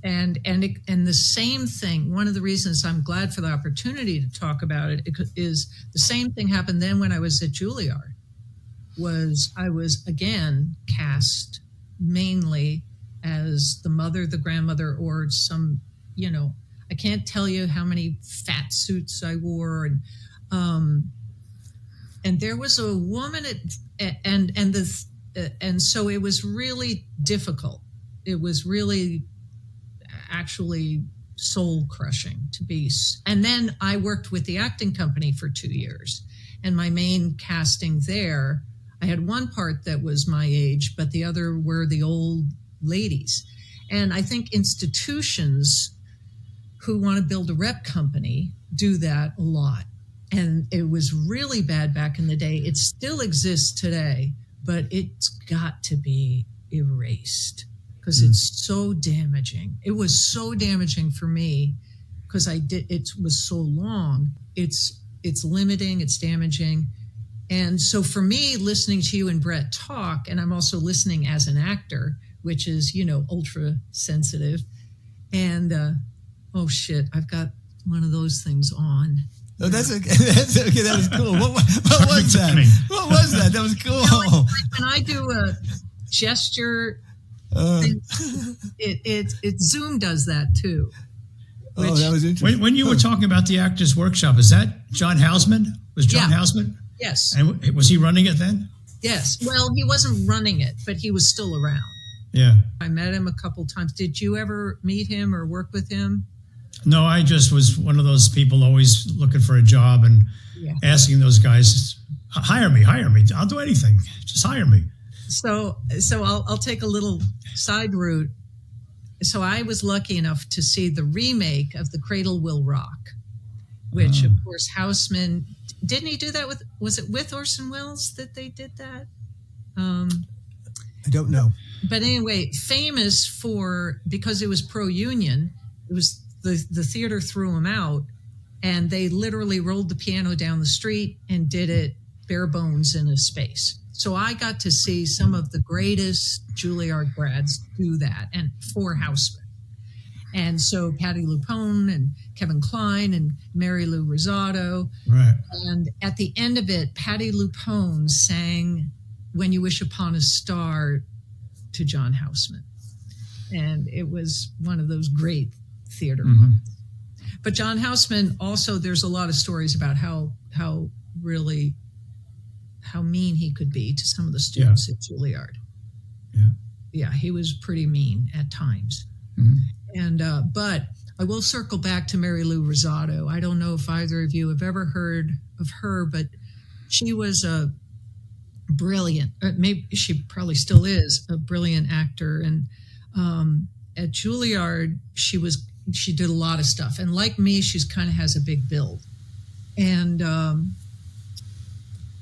And the same thing, one of the reasons I'm glad for the opportunity to talk about it is the same thing happened then when I was at Juilliard. I was again cast mainly as the mother, the grandmother, or some, I can't tell you how many fat suits I wore. And there was a woman and so it was really difficult. It was really actually soul crushing to be. And then I worked with the acting company for 2 years, and my main casting there, I had one part that was my age, but the other were the old ladies. And I think institutions who want to build a rep company do that a lot. And it was really bad back in the day. It still exists today, but it's got to be erased because it's so damaging. It was so damaging for me because it was so long. It's limiting, it's damaging. And so for me, listening to you and Brett talk, and I'm also listening as an actor, which is, ultra sensitive. And, oh shit, I've got one of those things on. Oh, that's okay. That's okay. That was cool. What was that? What was that? That was cool. When I do a gesture, it Zoom does that too. That was interesting. When you were talking about the Actors Workshop, is that John Houseman? Was John Houseman? Yes. And was he running it then? Yes. Well, he wasn't running it, but he was still around. Yeah. I met him a couple times. Did you ever meet him or work with him? No, I just was one of those people always looking for a job and asking those guys, hire me. I'll do anything. Just hire me. So I'll take a little side route. So I was lucky enough to see the remake of The Cradle Will Rock, which of course Houseman, didn't he do that was it with Orson Welles that they did that? I don't know. But anyway, famous because it was pro-union, it was the theater threw him out, and they literally rolled the piano down the street and did it bare bones in a space. So I got to see some of the greatest Juilliard grads do that, and for Houseman. And so Patti LuPone and Kevin Kline and Mary Lou Rosado. Right. And at the end of it, Patti LuPone sang When You Wish Upon a Star to John Houseman. And it was one of those great theater moments. But John Houseman also, there's a lot of stories about how mean he could be to some of the students at Juilliard. Yeah, he was pretty mean at times. And but I will circle back to Mary Lou Rosado. I don't know if either of you have ever heard of her, but she was a brilliant, maybe she probably still is a brilliant actor. And at Juilliard, she did a lot of stuff. And like me, she's kind of has a big build. And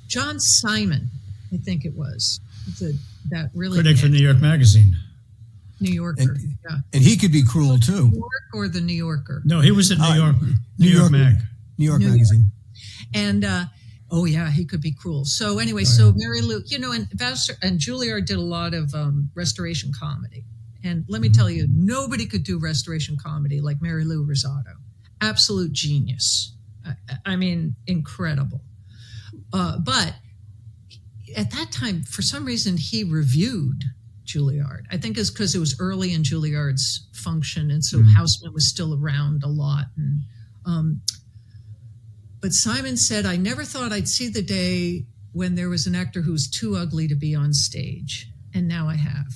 John Simon, I think it was, that really critic for New York Magazine. New Yorker, and he could be cruel too. New York or the New Yorker? No, he was at New York Mag. New York Magazine. And he could be cruel. So anyway, so Mary Lou, and Vassar and Juilliard did a lot of restoration comedy. And let me tell you, nobody could do restoration comedy like Mary Lou Rosado. Absolute genius. I mean, incredible. But at that time, for some reason, he reviewed Juilliard. I think it's because it was early in Juilliard's function, and so Houseman was still around a lot. And but Simon said, I never thought I'd see the day when there was an actor who was too ugly to be on stage, and now I have.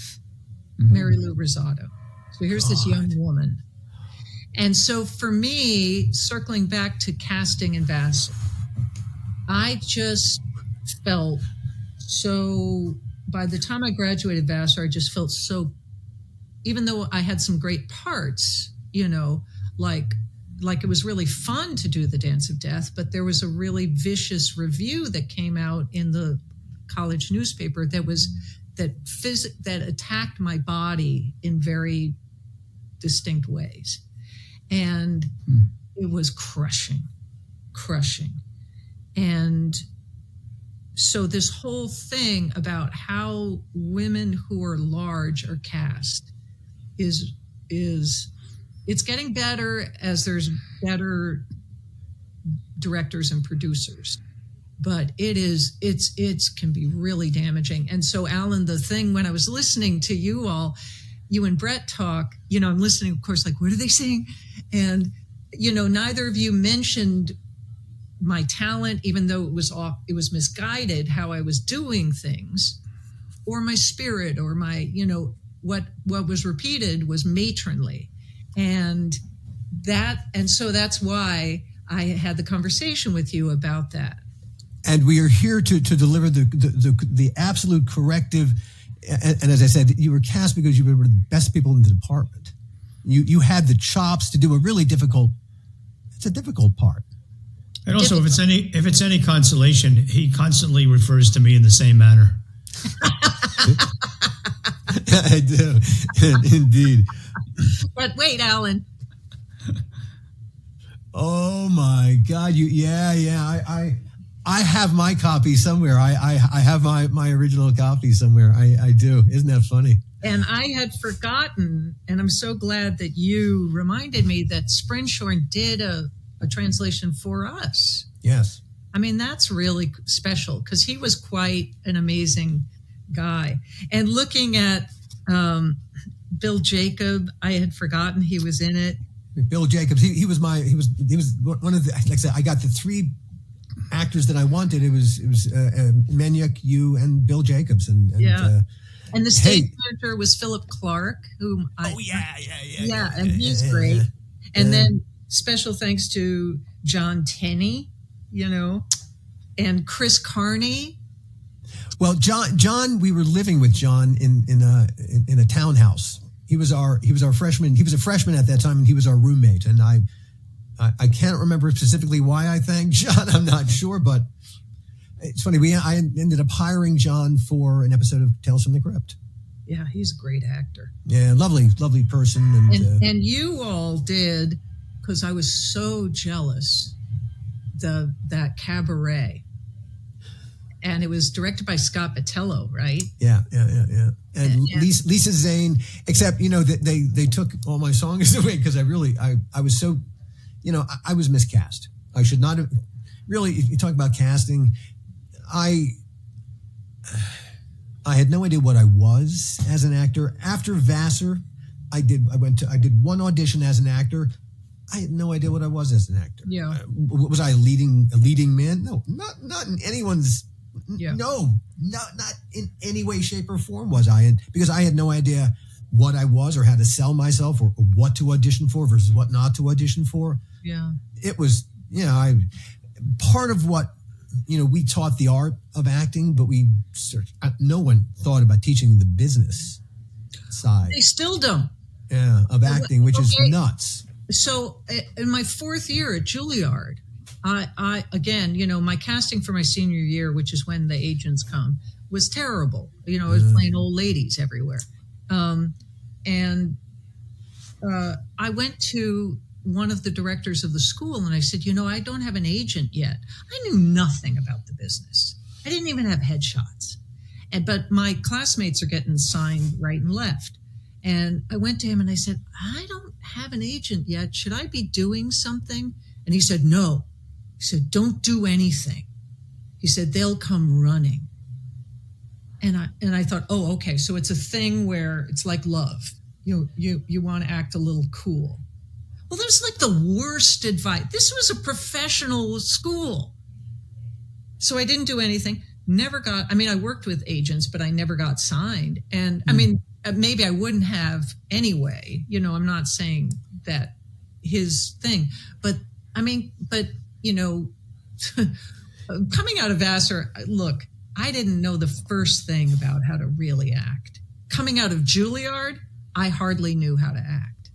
Mary Lou Rosado. So here's this young woman. And so for me, circling back to casting in Vassar, I just felt so, by the time I graduated Vassar, I just felt so, even though I had some great parts, you know, like it was really fun to do The Dance of Death, but there was a really vicious review that came out in the college newspaper that attacked my body in very distinct ways. And it was crushing. And so this whole thing about how women who are large are cast is it's getting better as there's better directors and producers. But it can be really damaging. And so, Alan, the thing when I was listening to you and Brett talk, you know, I'm listening, of course, like, what are they saying? And, you know, neither of you mentioned my talent, even though it was misguided how I was doing things, or my spirit, or my, you know, what was repeated was matronly. And so that's why I had the conversation with you about that. And we are here to deliver the absolute corrective. And as I said, you were cast because you were the best people in the department. You had the chops to do it's a difficult part. And also, if it's any consolation, he constantly refers to me in the same manner. I do, indeed. But wait, Alan. Oh my God! I have my copy somewhere. I have my original copy somewhere. I do. Isn't that funny? And I had forgotten, and I'm so glad that you reminded me that Sprinshorn did a translation for us. Yes. I mean, that's really special because he was quite an amazing guy. And looking at Bill Jacob, I had forgotten he was in it. Bill Jacobs, he was one of the, like I said, I got the three actors that I wanted. It was Menyuk, you, and Bill Jacobs, and and the stage manager was Philip Clark, whom and he's great. Yeah. And then special thanks to John Tenney, you know, and Chris Carney. Well, John, we were living with John in a townhouse. He was our freshman. He was a freshman at that time, and he was our roommate. And I can't remember specifically why I thanked John. I'm not sure, but it's funny. I ended up hiring John for an episode of Tales from the Crypt. Yeah, he's a great actor. Yeah, lovely person. And you all did, because I was so jealous, that Cabaret. And it was directed by Scott Battello, right? Yeah. And Lisa Zane, except, you know, that they took all my songs away because I was so, you know, I was miscast. I should not have, really, if you talk about casting, I had no idea what I was as an actor. After Vassar, I did one audition as an actor. I had no idea what I was as an actor. Yeah. Was I a leading man? No, not in anyone's. Yeah. No, not in any way, shape, or form was I. And because I had no idea what I was or how to sell myself or what to audition for versus what not to audition for. Yeah. It was, you know, part of what, you know, we taught the art of acting, but no one thought about teaching the business side. They still don't. Yeah, of acting, which is nuts. So in my fourth year at Juilliard, I again, you know, my casting for my senior year, which is when the agents come, was terrible. You know, I was playing old ladies everywhere. And I went to one of the directors of the school and I said, you know, I don't have an agent yet. I knew nothing about the business. I didn't even have headshots. But my classmates are getting signed right and left. And I went to him and I said, I don't have an agent yet. Should I be doing something? And he said, no. He said, don't do anything. He said, they'll come running. And I thought, oh, okay, so it's a thing where it's like love. You want to act a little cool. Well, that was like the worst advice. This was a professional school. So I didn't do anything. I worked with agents, but I never got signed. And I mean, maybe I wouldn't have anyway. I'm not saying that his thing, but coming out of Vassar, look, I didn't know the first thing about how to really act. Coming out of Juilliard, I hardly knew how to act.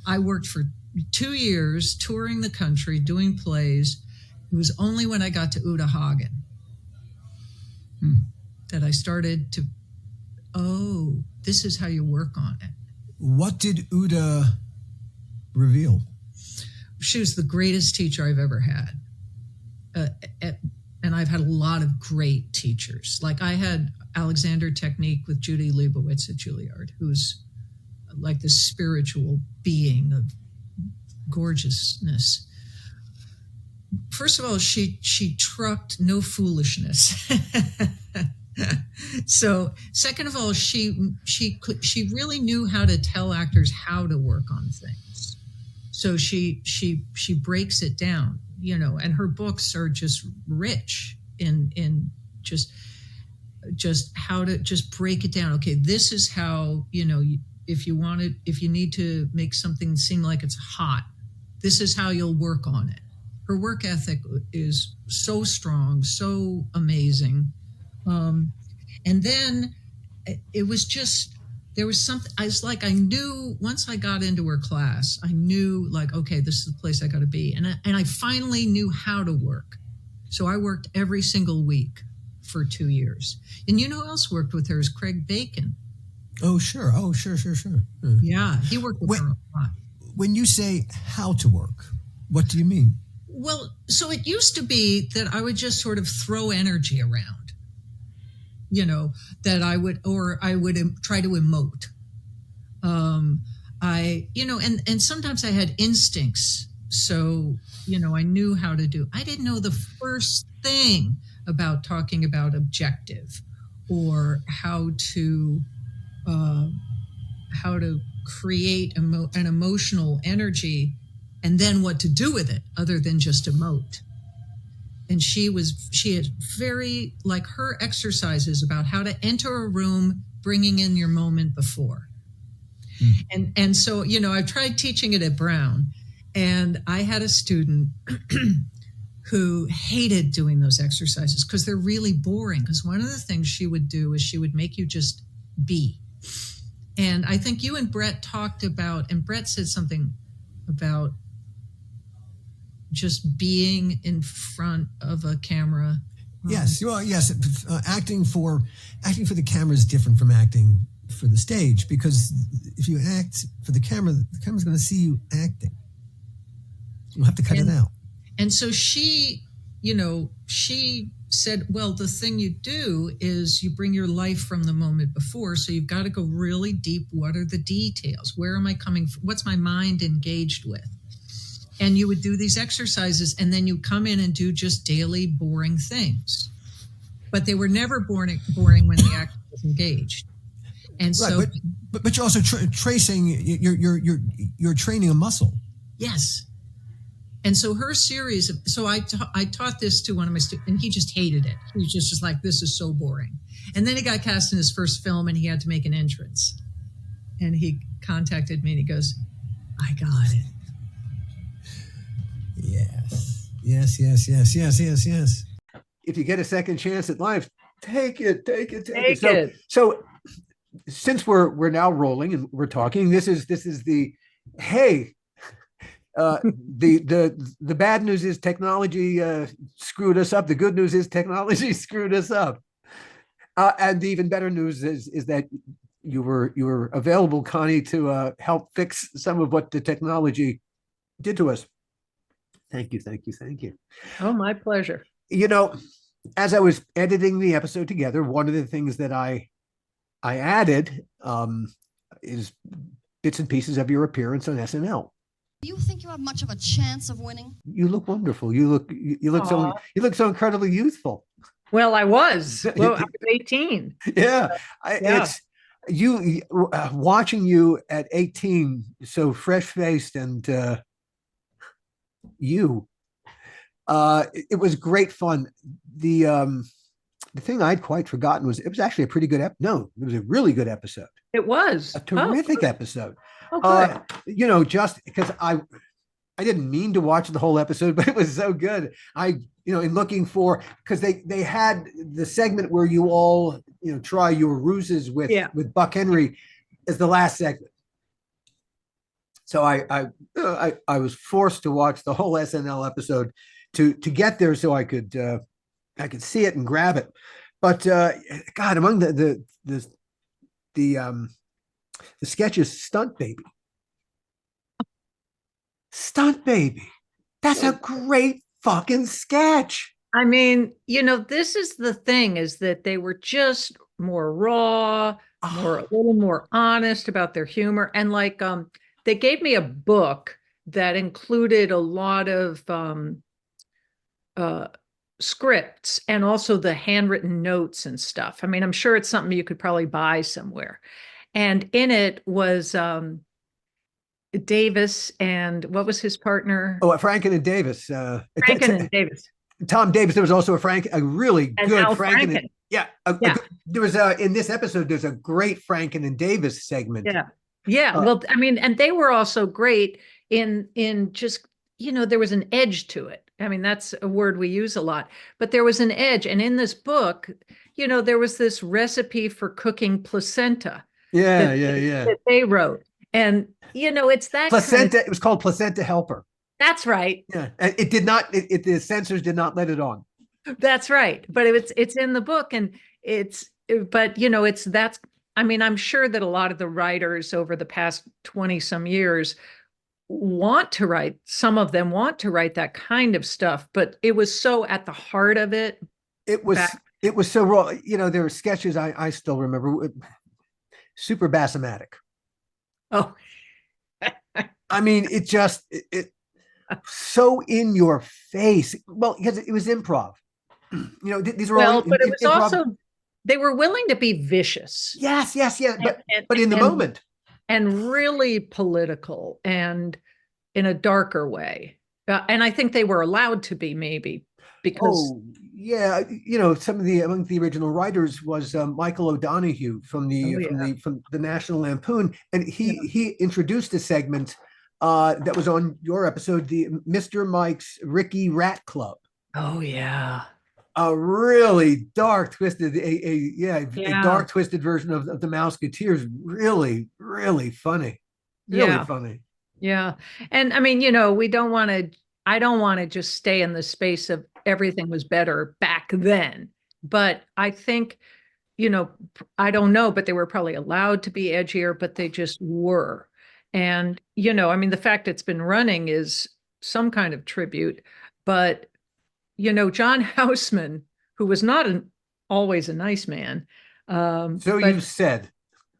I worked for 2 years touring the country, doing plays. It was only when I got to Uta Hagen that I started to, this is how you work on it. What did Uta reveal? She was the greatest teacher I've ever had. And I've had a lot of great teachers. Like I had Alexander Technique with Judy Leibowitz at Juilliard, who's like this spiritual being of gorgeousness. First of all, she trucked no foolishness. So, second of all, she really knew how to tell actors how to work on things. So she breaks it down, and her books are just rich in just how to just break it down. Okay, this is how, if you need to make something seem like it's hot, this is how you'll work on it. Her work ethic is so strong, so amazing. And then it was just, there was something, I knew once I got into her class, I knew like, okay, this is the place I got to be. And I finally knew how to work. So I worked every single week for 2 years. And who else worked with her is Craig Bacon. Oh, sure. Yeah, he worked with her a lot. When you say how to work, what do you mean? Well, so it used to be that I would just sort of throw energy around, that I would try to emote. And sometimes I had instincts. So, I knew how to do. I didn't know the first thing about talking about objective or how to create an emotional energy and then what to do with it other than just emote. And she had very, like her exercises about how to enter a room, bringing in your moment before. And so, I tried teaching it at Brown, and I had a student who hated doing those exercises because they're really boring. Because one of the things she would do is she would make you just be. And I think you and Brett talked about, and Brett said something about just being in front of a camera. Yes. Well, yes. Acting for the camera is different from acting for the stage, because if you act for the camera's going to see you acting. You'll have to cut it out. And so she said, well, the thing you do is you bring your life from the moment before. So you've got to go really deep. What are the details? Where am I coming from? What's my mind engaged with? And you would do these exercises, and then you come in and do just daily boring things. But they were never boring when the actor was engaged. And so, right, but you're also tracing. You're training a muscle. Yes. And so her series. So I taught this to one of my students, and he just hated it. He was just like, "This is so boring." And then he got cast in his first film, and he had to make an entrance. And he contacted me, and he goes, "I got it." Yes. If you get a second chance at life, take it. Take it. So since we're now rolling and we're talking, this is the hey. The bad news is technology screwed us up. The good news is technology screwed us up. And the even better news is that you were available, Connie, to help fix some of what the technology did to us. Thank you. Oh, my pleasure. As I was editing the episode together, one of the things that I added is bits and pieces of your appearance on SNL. Do you think you have much of a chance of winning? You look wonderful. You look so incredibly youthful. Well, I was. Well, I was 18. Yeah, Yeah. it's watching you at 18, so fresh faced, and you. It was great fun. The thing I'd quite forgotten was it was actually a pretty good no, it was a really good episode, It was. a terrific episode. Oh, good. Just because I didn't mean to watch the whole episode, but it was so good. In looking for, because they had the segment where you all try your ruses with Buck Henry as the last segment. So I was forced to watch the whole SNL episode to get there so I could see it and grab it. But God, among the sketches, Stunt Baby. That's a great fucking sketch. I mean, this is the thing, is that they were just more raw, a little more honest about their humor. And they gave me a book that included a lot of scripts and also the handwritten notes and stuff. I mean, I'm sure it's something you could probably buy somewhere. And in it was Davis, and what was his partner? Oh, Franken and Davis. Franken and Davis. Tom Davis. There was also a really good Franken. Yeah. There was in this episode, there's a great Franken and Davis segment. Yeah. Well, I mean, and they were also great in just, there was an edge to it. I mean, that's a word we use a lot, but there was an edge. And in this book, there was this recipe for cooking placenta. That they wrote. And, it's that placenta. It was called Placenta Helper. That's right. Yeah. And it did not, the censors did not let it on. That's right. But it's in the book, and I mean, I'm sure that a lot of the writers over the past 20 some years some of them want to write that kind of stuff, but it was so at the heart of it. It was so raw. There were sketches I still remember, super bassomatic. Oh, I mean, it so in your face. Well, because it was improv. These are all. But it was improv. Also, they were willing to be vicious. Yes. But in the moment. And really political and in a darker way. And I think they were allowed to be, maybe, because. Oh, yeah. Some of among the original writers was Michael O'Donoghue from the National Lampoon. And he introduced a segment that was on your episode, the Mr. Mike's Ricky Rat Club. Oh, yeah. A really dark, twisted, a dark, twisted version of the Mouseketeers. Really, really funny. Really funny. Yeah. And I mean, I don't want to just stay in the space of everything was better back then. But I think, I don't know, but they were probably allowed to be edgier, but they just were. And, I mean, the fact it's been running is some kind of tribute, but John Houseman, who was not always a nice man. You said.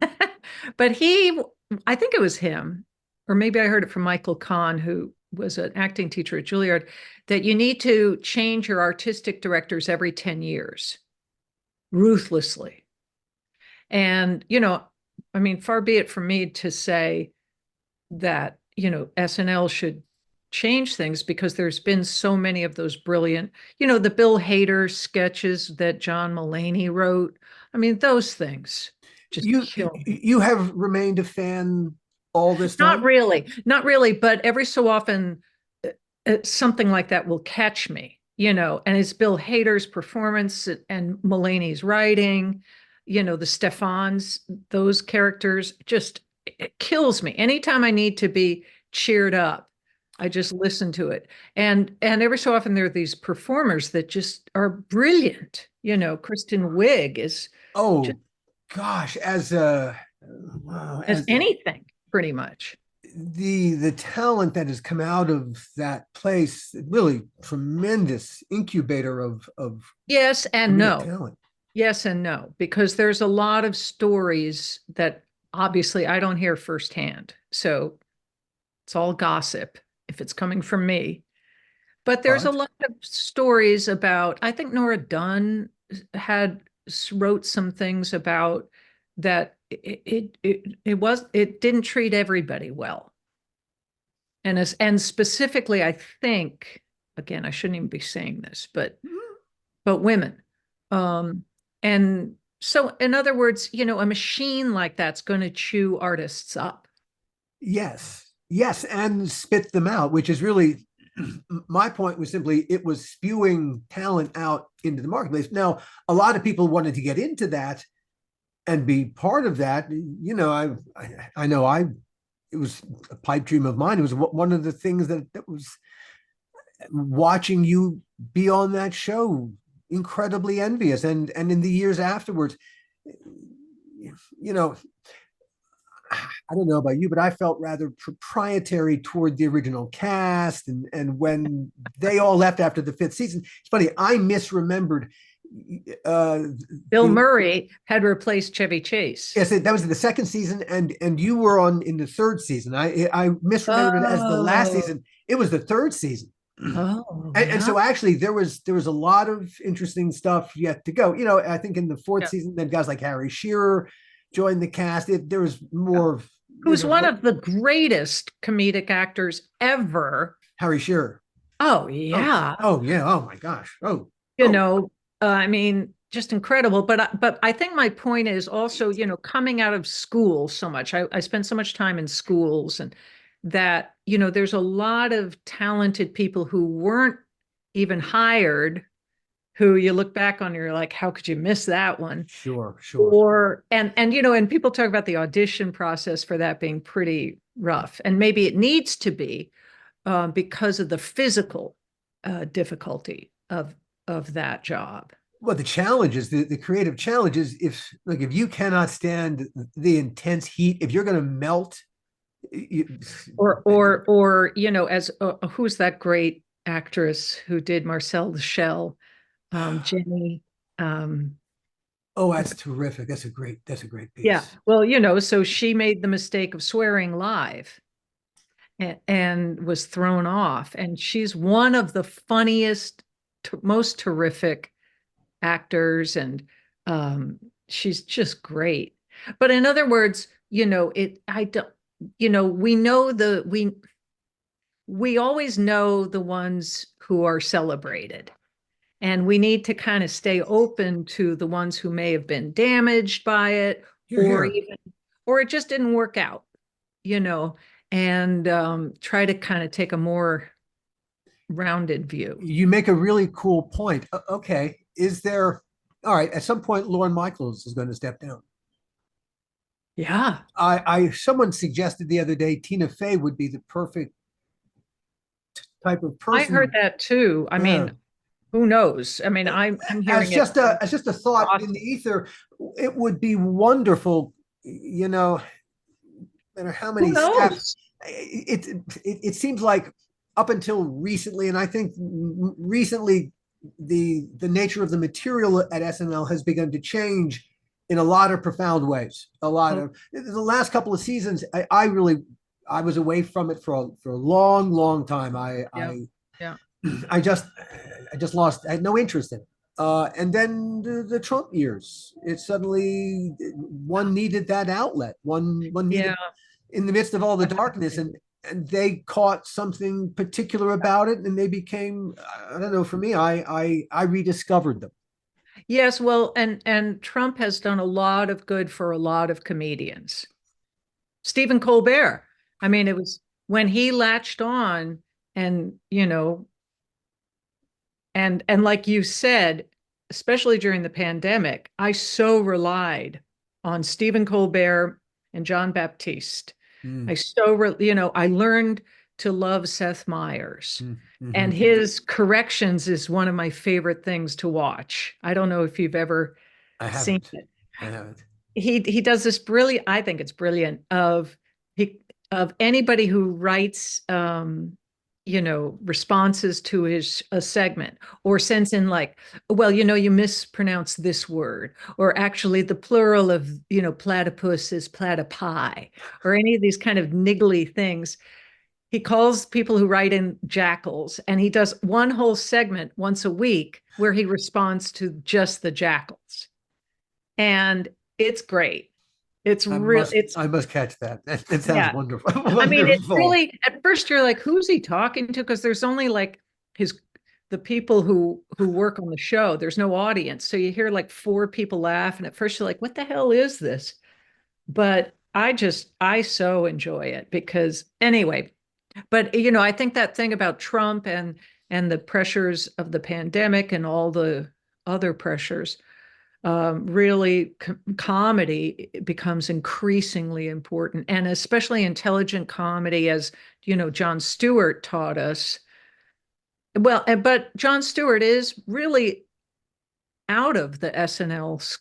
But I think it was him, or maybe I heard it from Michael Kahn, who was an acting teacher at Juilliard, that you need to change your artistic directors every 10 years, ruthlessly. And, I mean, far be it from me to say that, SNL should change things, because there's been so many of those brilliant, the Bill Hader sketches that John Mulaney wrote. I mean, those things just kill me. You have remained a fan all this time? Not really, but every so often something like that will catch me, and it's Bill Hader's performance and Mulaney's writing, the Stefans, those characters, just, it kills me. Anytime I need to be cheered up, I just listen to it. And every so often there are these performers that just are brilliant. Kristen Wiig is. Oh, gosh, as anything, pretty much. The talent that has come out of that place, really tremendous incubator of yes and no talent. Yes and no, because there's a lot of stories that obviously I don't hear firsthand. So it's all gossip if it's coming from me. But there's a lot of stories about, I think Nora Dunn wrote some things about that it didn't treat everybody well. And specifically, I think, again, I shouldn't even be saying this, but women. And so, in other words, a machine like that's going to chew artists up. Yes, and spit them out, which is really my point. Was simply it was spewing talent out into the marketplace. Now, a lot of people wanted to get into that and be part of that. I know it was a pipe dream of mine. It was one of the things that was watching you be on that show, incredibly envious. And in the years afterwards, I don't know about you, but I felt rather proprietary toward the original cast. And when they all left after the 5th season, it's funny, I misremembered. Bill Murray had replaced Chevy Chase. Yes, that was the 2nd season, and you were on in the 3rd season. I misremembered it as the last season. It was the 3rd season. And so actually there was a lot of interesting stuff yet to go. I think in the 4th season, then guys like Harry Shearer joined the cast. There was more. Who's one of the greatest comedic actors ever. Harry Shearer. Oh yeah. Oh yeah. Oh my gosh. I mean, just incredible. But I think my point is also, coming out of school so much. I spent so much time in schools, and that, there's a lot of talented people who weren't even hired, who you look back on and you're like, how could you miss that one? Sure. And people talk about the audition process for that being pretty rough. And maybe it needs to be because of the physical difficulty of that job. Well, the challenges, the creative challenges, if you cannot stand the intense heat, if you're going to melt, or as who's that great actress who did Marcel the Shell, Jenny. Oh, that's terrific. That's a great piece. Yeah. Well, so she made the mistake of swearing live and was thrown off. And she's one of the funniest, most terrific actors. And she's just great. But in other words, we know we always know the ones who are celebrated. And we need to kind of stay open to the ones who may have been damaged by it, or it just didn't work out, and try to kind of take a more rounded view. You make a really cool point. Okay. All right, at some point, Lorne Michaels is going to step down. Yeah. Someone suggested the other day Tina Fey would be the perfect type of person. I heard that too. I mean, who knows? I mean, I'm hearing as just a thought in the ether. It would be wonderful, no matter how many steps. It seems like up until recently, and I think recently the nature of the material at SNL has begun to change in a lot of profound ways. A lot of the last couple of seasons, I was away from it for a long time. I just had no interest in it. And then the Trump years, it suddenly, one needed that outlet. One needed in the midst of all the darkness, and they caught something particular about it, and they became, I don't know, for me, I rediscovered them. Yes, well, and Trump has done a lot of good for a lot of comedians. Stephen Colbert. I mean, it was when he latched on, and and like you said, especially during the pandemic, I so relied on Stephen Colbert and John Baptiste. I learned to love Seth Meyers, and his corrections is one of my favorite things to watch. I don't know if you've ever seen it. I haven't. He does this brilliant, I think it's brilliant, of anybody who writes responses to a segment, or sends in like, well, you mispronounced this word, or actually the plural of, platypus is platypi, or any of these kind of niggly things. he calls people who write in jackals, and he does one whole segment once a week where he responds to just the jackals. And it's great. It's real. I must catch that. It sounds wonderful. I mean, it's Wonderful. really, at first you're like, who's he talking to? Because there's only like the people who work on the show. There's no audience. So you hear like 4 people laugh. And at first you're like, what the hell is this? But I so enjoy it because anyway, but I think that thing about Trump and the pressures of the pandemic and all the other pressures, really comedy becomes increasingly important, and especially intelligent comedy, as Jon Stewart taught us. Well, but Jon Stewart is really out of the SNL,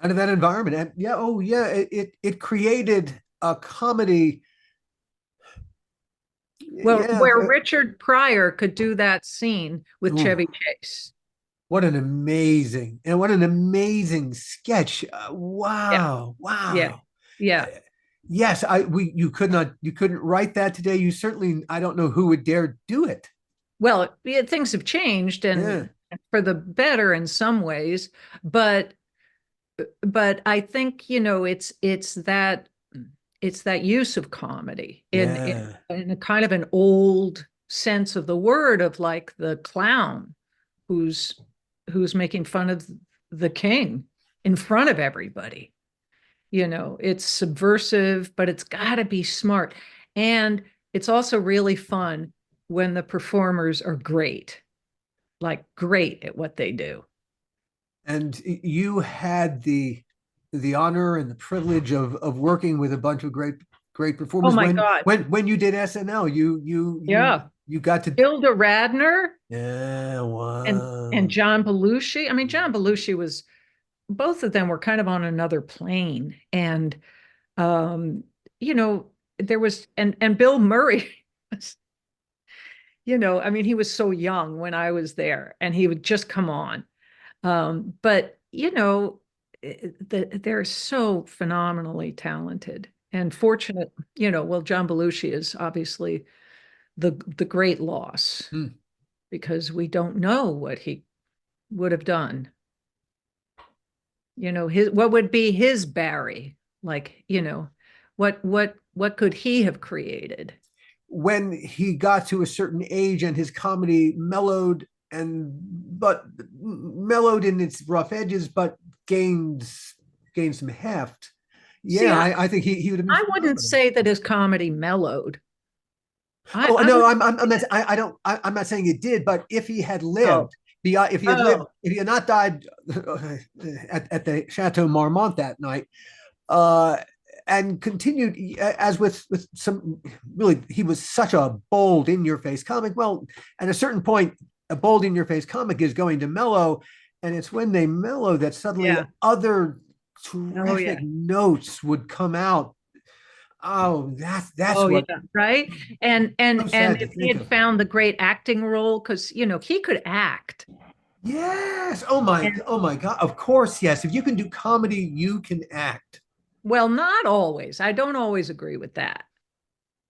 out of that environment. And yeah, oh yeah, it created a comedy. Well, where Richard Pryor could do that scene with Chevy Chase. What an amazing sketch. Wow. Yeah. Yes, you couldn't write that today. You certainly, I don't know who would dare do it. Well, things have changed and for the better in some ways, but I think, it's that use of comedy in a kind of an old sense of the word, of like the clown who's making fun of the king in front of everybody. It's subversive, but it's got to be smart. And it's also really fun when the performers are great at what they do. And you had the honor and the privilege of working with a bunch of great performers. Oh my God. When you did SNL, you got to Hilda Radner. Yeah, wow. And John Belushi. I mean, John Belushi was, both of them were kind of on another plane. And there was and Bill Murray was, I mean, he was so young when I was there and he would just come on. But they're so phenomenally talented and fortunate, well, John Belushi is obviously the great loss because we don't know what he would have done. What would be his Barry? Like, what could he have created? When he got to a certain age and his comedy mellowed in its rough edges, but gained some heft. Yeah, I think he would have been. I wouldn't say that his comedy mellowed. I'm not saying it did, but if he had lived, if he had not died at the Chateau Marmont that night, and continued as with some really, he was such a bold, in-your-face comic. Well, at a certain point, a bold, in-your-face comic is going to mellow, and it's when they mellow that suddenly other terrific notes would come out. Oh, that's what, right. And if he had found the great acting role, because he could act. Yes. Oh my God. Of course, yes. If you can do comedy, you can act. Well, not always. I don't always agree with that.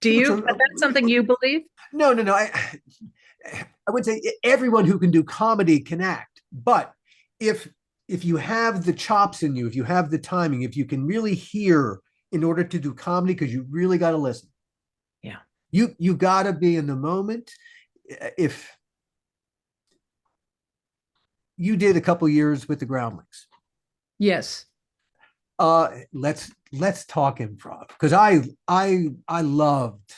Do you? But that's something you believe? No. I would say everyone who can do comedy can act. But if you have the chops in you, if you have the timing, if you can really hear in order to do comedy, because you really got to listen. Yeah. You got to be in the moment. If you did a couple years with the Groundlings. Yes. Let's talk improv, because I loved.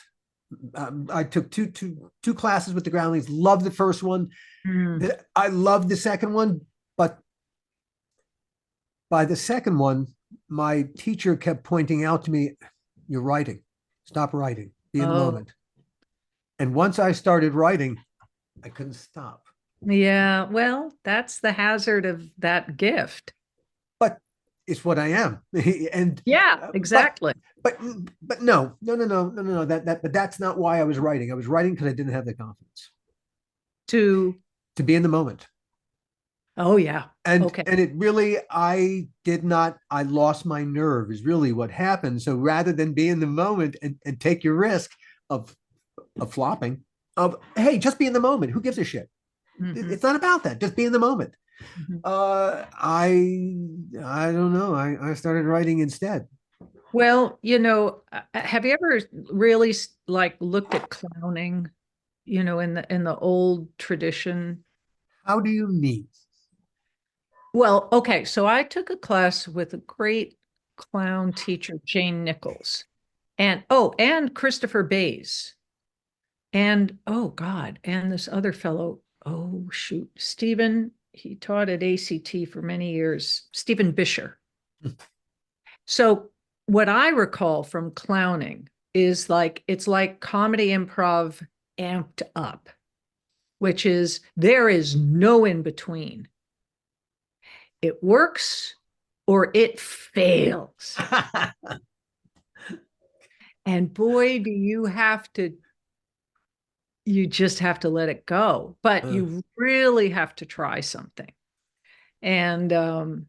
I took two classes with the Groundlings. Loved the first one. I loved the second one, but by the second one, my teacher kept pointing out to me, "You're writing. Stop writing. Be in the moment." And once I started writing, I couldn't stop. Yeah, well, that's the hazard of that gift. But it's what I am. And yeah, exactly. But no. But that's not why I was writing. I was writing because I didn't have the confidence to be in the moment. Oh, yeah. And Okay. it really, I lost my nerve is really what happened. So rather than be in the moment and take your risk of flopping, of hey, just be in the moment. Who gives a shit? Mhm. It's not about that. Just be in the moment. Mhm. I don't know. I started writing instead. Well, have you ever really like looked at clowning, in the old tradition? How do you mean? Well, okay, so I took a class with a great clown teacher, Jane Nichols, and Christopher Bays, and oh God, and this other fellow, oh shoot, Stephen, he taught at ACT for many years, Stephen Bisher. So what I recall from clowning is like it's like comedy improv amped up, which is there is no in between. It works or it fails. And boy, you just have to let it go. But you really have to try something. And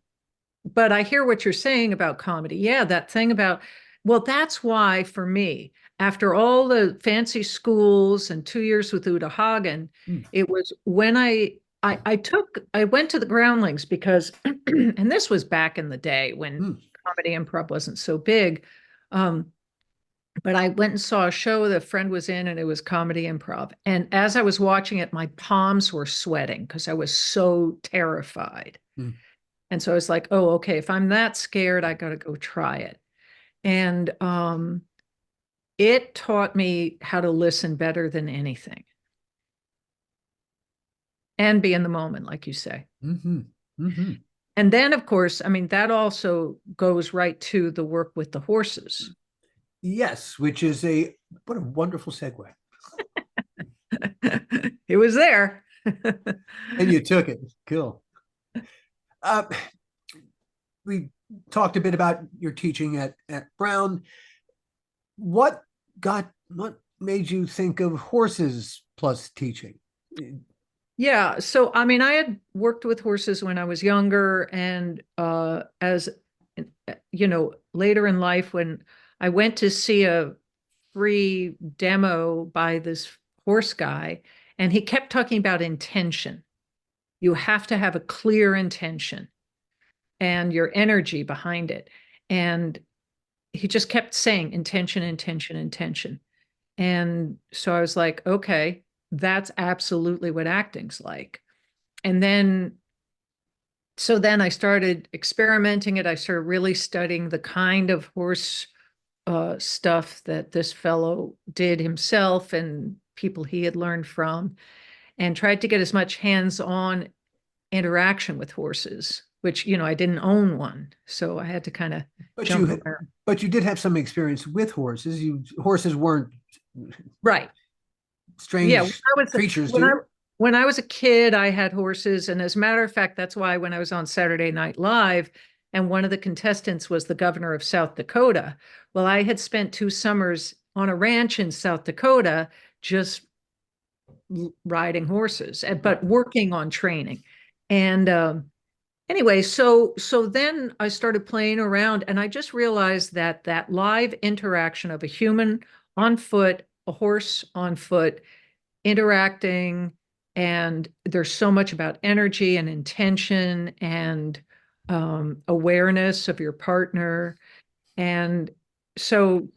but I hear what you're saying about comedy. Yeah, that thing about, well, that's why for me, after all the fancy schools and 2 years with Uta Hagen, it was when I went to the Groundlings because, and this was back in the day when comedy improv wasn't so big. But I went and saw a show that a friend was in, and it was comedy improv. And as I was watching it, my palms were sweating because I was so terrified. And so I was like, oh, okay, if I'm that scared, I got to go try it. And it taught me how to listen better than anything and be in the moment, like you say. And then, of course, I mean, that also goes right to the work with the horses. Yes, which is what a wonderful segue. It was there. And you took it. Cool. We talked a bit about your teaching at Brown. What made you think of horses plus teaching? Yeah, so I mean, I had worked with horses when I was younger, and as later in life, when I went to see a free demo by this horse guy, and he kept talking about intention. You have to have a clear intention and your energy behind it. And he just kept saying intention, intention, intention. And so I was like, okay, that's absolutely what acting's like. And then I started experimenting it. I started really studying the kind of horse stuff that this fellow did himself and people he had learned from, and tried to get as much hands-on interaction with horses, which, I didn't own one. So I had to kind of jump around. But you did have some experience with horses. Horses weren't right. Strange yeah, creatures. When I was a kid, I had horses. And as a matter of fact, that's why when I was on Saturday Night Live, and one of the contestants was the governor of South Dakota. Well, I had spent 2 summers on a ranch in South Dakota, just riding horses, but working on training. And anyway, so then I started playing around, and I just realized that live interaction of a human on foot, a horse on foot, interacting, and there's so much about energy and intention and awareness of your partner. And so,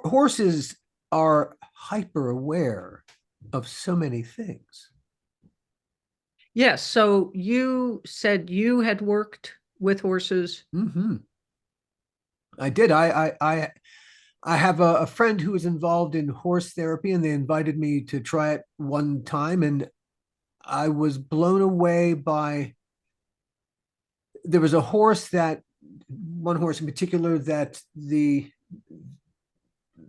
horses are hyper aware of so many things. Yes. So you said you had worked with horses. I did. I have a friend who is involved in horse therapy, and they invited me to try it one time, and I was blown away by. There was one horse in particular that the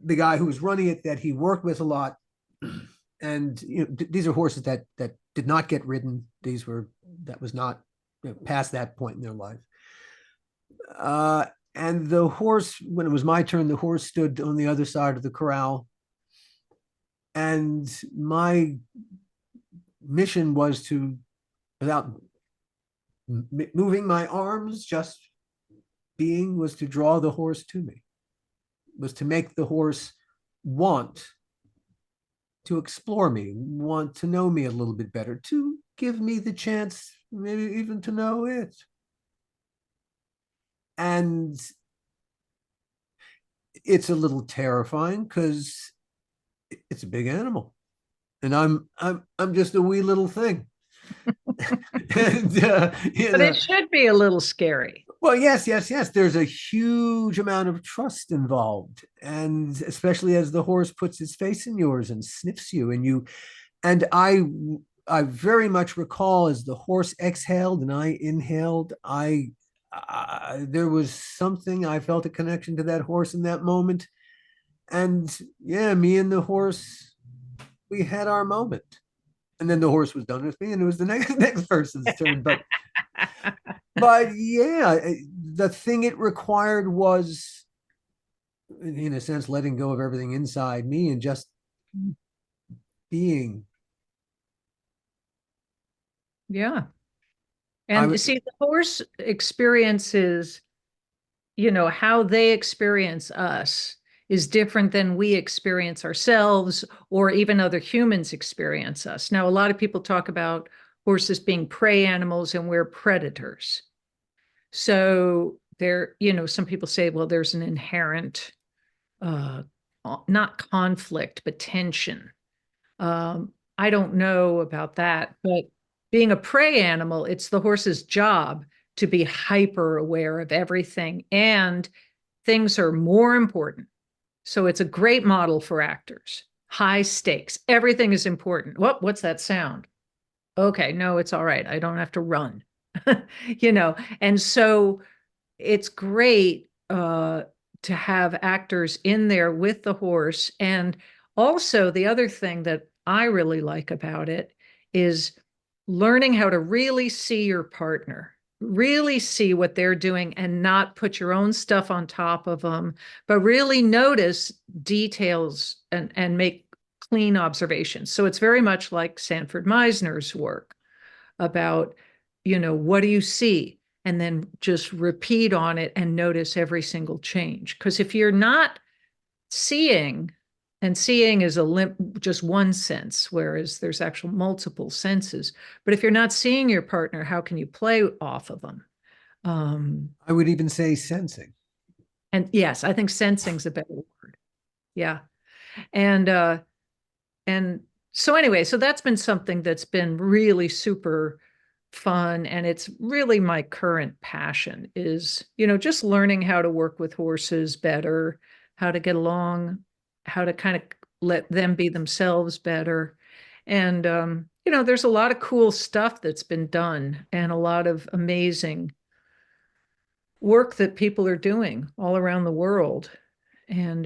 guy who was running it, that he worked with a lot, and these are horses that did not get ridden. That was not past that point in their life. And the horse, when it was my turn, the horse stood on the other side of the corral. And my mission was to, without moving my arms, just being, was to draw the horse to me, was to make the horse want to explore me, want to know me a little bit better, to give me the chance, maybe even to know it. And it's a little terrifying because it's a big animal, and I'm just a wee little thing. And But it should be a little scary. well, yes, yes, yes. There's a huge amount of trust involved, and especially as the horse puts its face in yours and sniffs you, and I very much recall as the horse exhaled and I inhaled, there was something, I felt a connection to that horse in that moment, and yeah, me and the horse, we had our moment, and then the horse was done with me, and it was the next person's turn, but yeah, the thing it required was, in a sense, letting go of everything inside me and just being. Yeah. And see, the horse experiences, how they experience us is different than we experience ourselves or even other humans experience us. Now, a lot of people talk about horses being prey animals and we're predators. So some people say, well, there's an inherent, not conflict, but tension. I don't know about that, but being a prey animal, it's the horse's job to be hyper aware of everything, and things are more important. So it's a great model for actors. High stakes. Everything is important. What's that sound? Okay, no, it's all right. I don't have to run. And so it's great to have actors in there with the horse. And also the other thing that I really like about it is learning how to really see your partner, really see what they're doing and not put your own stuff on top of them, but really notice details and make clean observations. So it's very much like Sanford Meisner's work about, what do you see? And then just repeat on it and notice every single change. Because if you're not seeing, and seeing is just one sense, whereas there's actual multiple senses. But if you're not seeing your partner, how can you play off of them? I would even say sensing. And yes, I think sensing's a better word. Yeah. And so anyway, so that's been something that's been really super fun. And it's really my current passion is, just learning how to work with horses better, how to get along, how to kind of let them be themselves better. And, there's a lot of cool stuff that's been done and a lot of amazing work that people are doing all around the world. And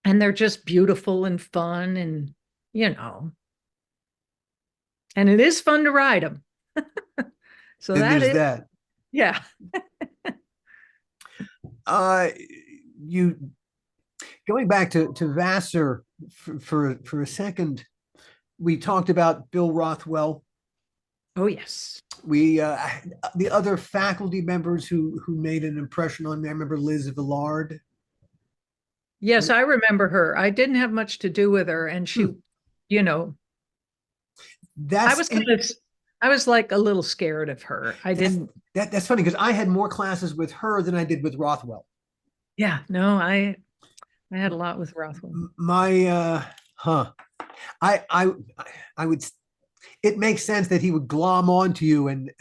they're just beautiful and fun and, and it is fun to ride them. So And that there's is, that. yeah. You going back to Vassar for a second, we talked about Bill Rothwell. Oh, yes. We the other faculty members who made an impression on me. I remember Liz Villard. Yes, I remember her. I didn't have much to do with her, and she, That's I was like a little scared of her. That's funny because I had more classes with her than I did with Rothwell. Yeah, no, I had a lot with Rothwell. My I would. It makes sense that he would glom onto you and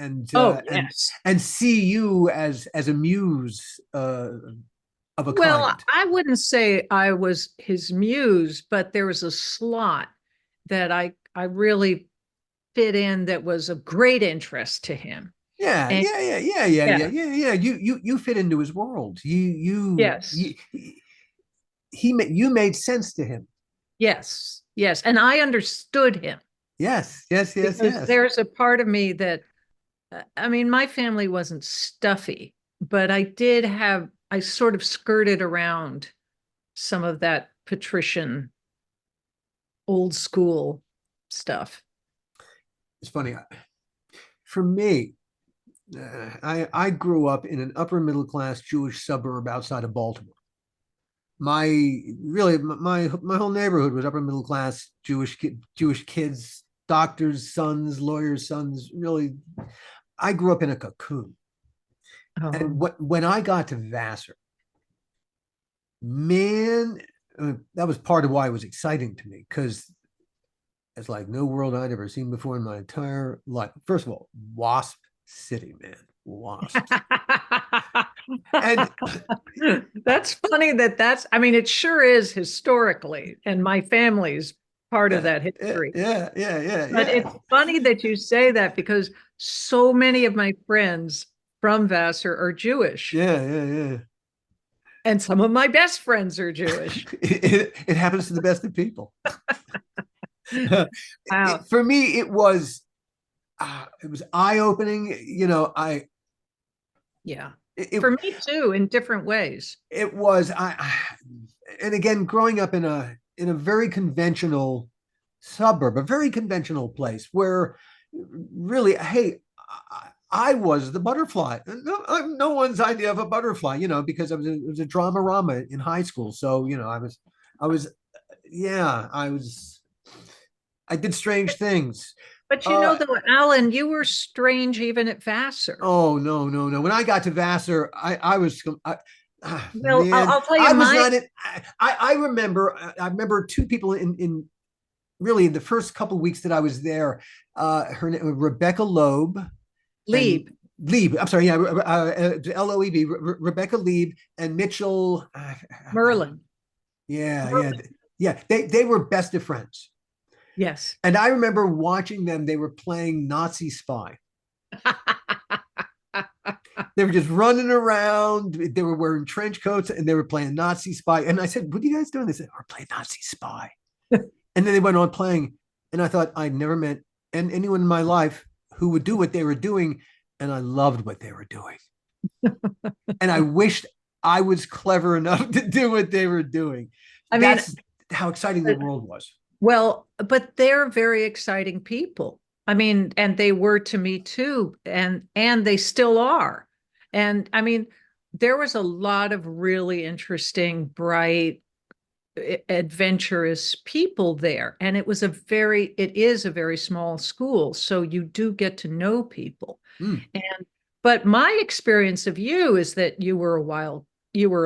see you as a muse of a kind. I wouldn't say I was his muse, but there was a slot that I really fit in that was of great interest to him. Yeah. You fit into his world. Yes. You made sense to him. Yes. And I understood him. Yes. Because there's a part of me that, my family wasn't stuffy, but I sort of skirted around some of that patrician old school stuff. It's funny. For me, I grew up in an upper middle class Jewish suburb outside of Baltimore. My whole neighborhood was upper middle class Jewish kids, doctors' sons, lawyers' sons. Really, I grew up in a cocoon. And when I got to Vassar, man, that was part of why it was exciting to me, because it's like no world I'd ever seen before in my entire life. First of all, Wasp City, man, Wasp. And that's funny I mean, it sure is historically, and my family's part of that history. Yeah. But it's funny that you say that, because so many of my friends from Vassar are Jewish. Yeah. And some of my best friends are Jewish. It happens to the best of people. Wow. For me, it was eye-opening. For me too, in different ways. It was and again, growing up in a very conventional suburb, a very conventional place where really, hey, I was the butterfly. I'm no one's idea of a butterfly, because it was a drama-rama in high school. So, I did strange things. But though, Alan, you were strange even at Vassar. Oh, no. When I got to Vassar, I was, well, man, I'll tell you, I remember two people in really in the first couple of weeks that I was there. Her name was Rebecca Lieb. I'm sorry. Yeah. Loeb, Rebecca Lieb and Mitchell Merlin. Yeah. They were best of friends. Yes. And I remember watching them. They were playing Nazi spy. They were just running around. They were wearing trench coats and they were playing Nazi spy. And I said, "What are you guys doing?" They said, "We're playing Nazi spy." And then they went on playing. And I thought, I'd never met anyone in my life who would do what they were doing. And I loved what they were doing. And I wished I was clever enough to do what they were doing. That's how exciting the world was. Well, but they're very exciting people. I mean, and they were to me too, and they still are. And I mean, there was a lot of really interesting, bright, adventurous people there. And it is a very small school. So you do get to know people. But my experience of you is that you were a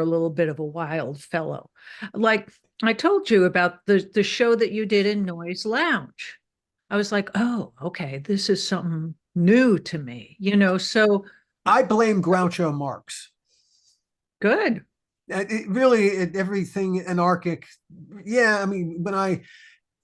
little bit of a wild fellow. Like I told you about the show that you did in Noise Lounge. I was like, oh, okay, this is something new to me, so. I blame Groucho Marx. Good. Everything anarchic. Yeah, I mean,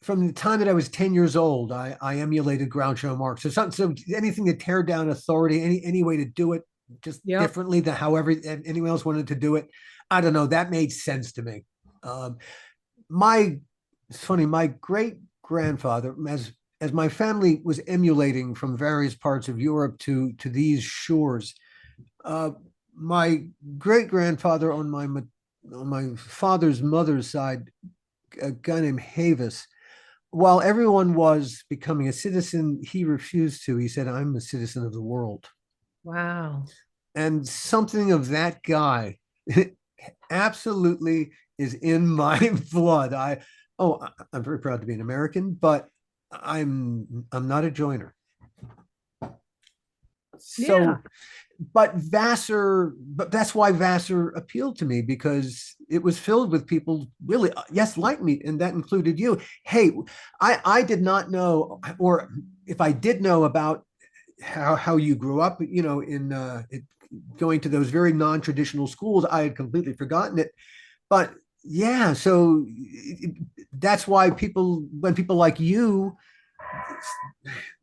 from the time that I was 10 years old, I emulated Groucho Marx. So anything to tear down authority, any way to do it just differently than however anyone else wanted to do it. I don't know. That made sense to me. It's funny, my great grandfather, as my family was emulating from various parts of Europe to these shores, my great grandfather on my father's mother's side, a guy named Havis, while everyone was becoming a citizen, he refused to. He said, "I'm a citizen of the world." Wow. And something of that guy absolutely is in my blood. I'm very proud to be an American, but I'm not a joiner. So, but that's why Vassar appealed to me, because it was filled with people really, yes, like me, and that included you. Hey, I did not know, or if I did know about how you grew up, in going to those very non-traditional schools, I had completely forgotten it. But yeah, so that's why when people like you,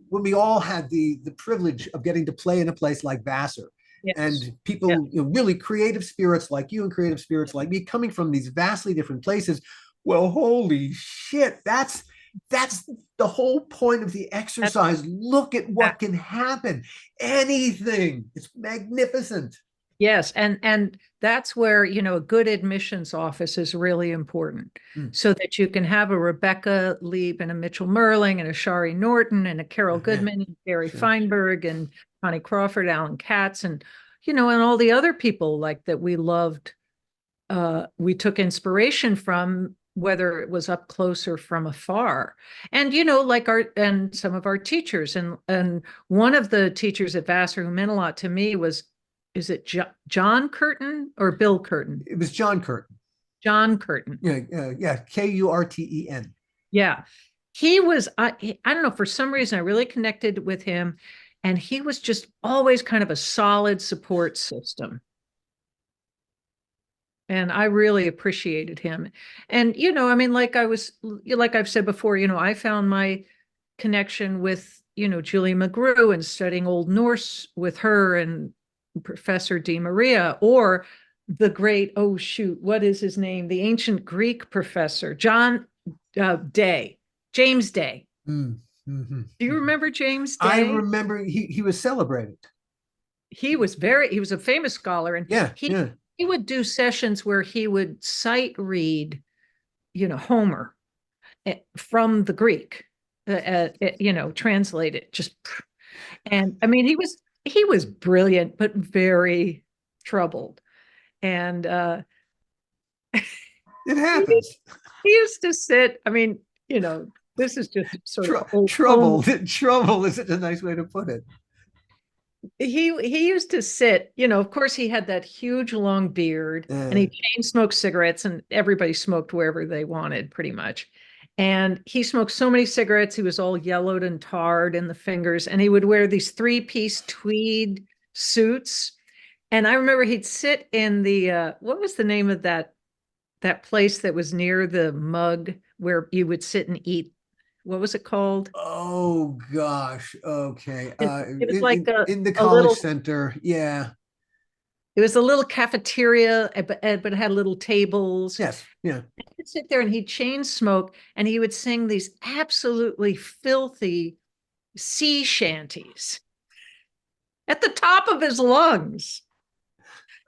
when we all had the privilege of getting to play in a place like Vassar, and people, really creative spirits like you and creative spirits like me coming from these vastly different places. Well, holy shit, that's the whole point of the exercise. Look at what can happen. Anything. It's magnificent. Yes, and that's where, a good admissions office is really important, so that you can have a Rebecca Lieb and a Mitchell Merling and a Shari Norton and a Carol Goodman and Gary Feinberg and Connie Crawford, Alan Katz, and and all the other people like that we loved. We took inspiration from, whether it was up close or from afar. And like some of our teachers, and one of the teachers at Vassar who meant a lot to me was, is it John Curtin or Bill Curtin? It was John Curtin. John Curtin. Yeah, Kurten. Yeah. He was, I don't know, for some reason I really connected with him, and he was just always kind of a solid support system. And I really appreciated him. And, like I've said before, I found my connection with, Julie McGrew, and studying Old Norse with her and Professor Di Maria, or the great, oh shoot, what is his name? The ancient Greek professor, James Day. Mm-hmm. Do you remember James Day? I remember he was celebrated. He was a famous scholar, and he would do sessions where he would sight read, Homer from the Greek, translate it. And I mean, he was brilliant, but very troubled. And it happens. He used to sit. I mean, this is just sort of trouble. Trouble isn't a nice way to put it. He used to sit, of course he had that huge long beard, and he chain smoked cigarettes, and everybody smoked wherever they wanted pretty much. And he smoked so many cigarettes, he was all yellowed and tarred in the fingers, and he would wear these 3-piece tweed suits. And I remember he'd sit in the, what was the name of that place that was near the mug where you would sit and eat? What was it called? Oh gosh. Okay. It was like in the college center. Yeah. It was a little cafeteria, but it had little tables. Yes. Yeah. He'd sit there and he'd chain smoke, and he would sing these absolutely filthy sea shanties at the top of his lungs.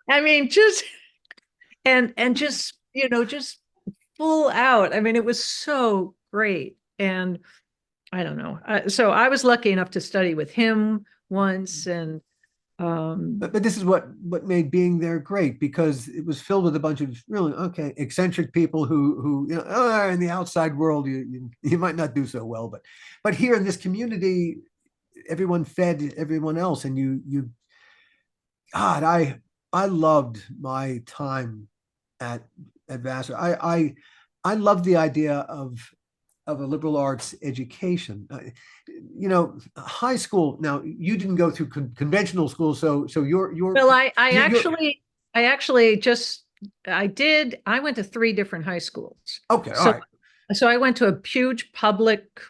I mean, just just full out. I mean, it was so great. And I don't know. So I was lucky enough to study with him once, and but this is what made being there great, because it was filled with a bunch of really eccentric people who in the outside world you might not do so well, but here in this community, everyone fed everyone else, and God, I loved my time at Vassar. I loved the idea of a liberal arts education. High school. Now, you didn't go through conventional school, so you're. Well, I did. I went to 3 different high schools. Okay, all right. So I went to a huge public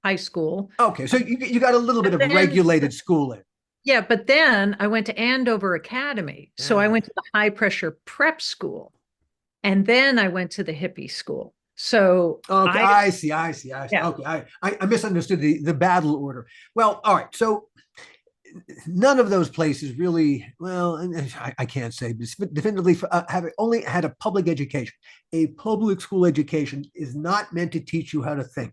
high school. Okay, so you got a little bit of regulated schooling. Yeah, but then I went to Andover Academy. So I went to the high pressure prep school, and then I went to the hippie school. So okay, I see. Yeah. Okay, I misunderstood the battle order. Well, all right. So none of those places really, well, I can't say definitively, have only had a public education. A public school education is not meant to teach you how to think.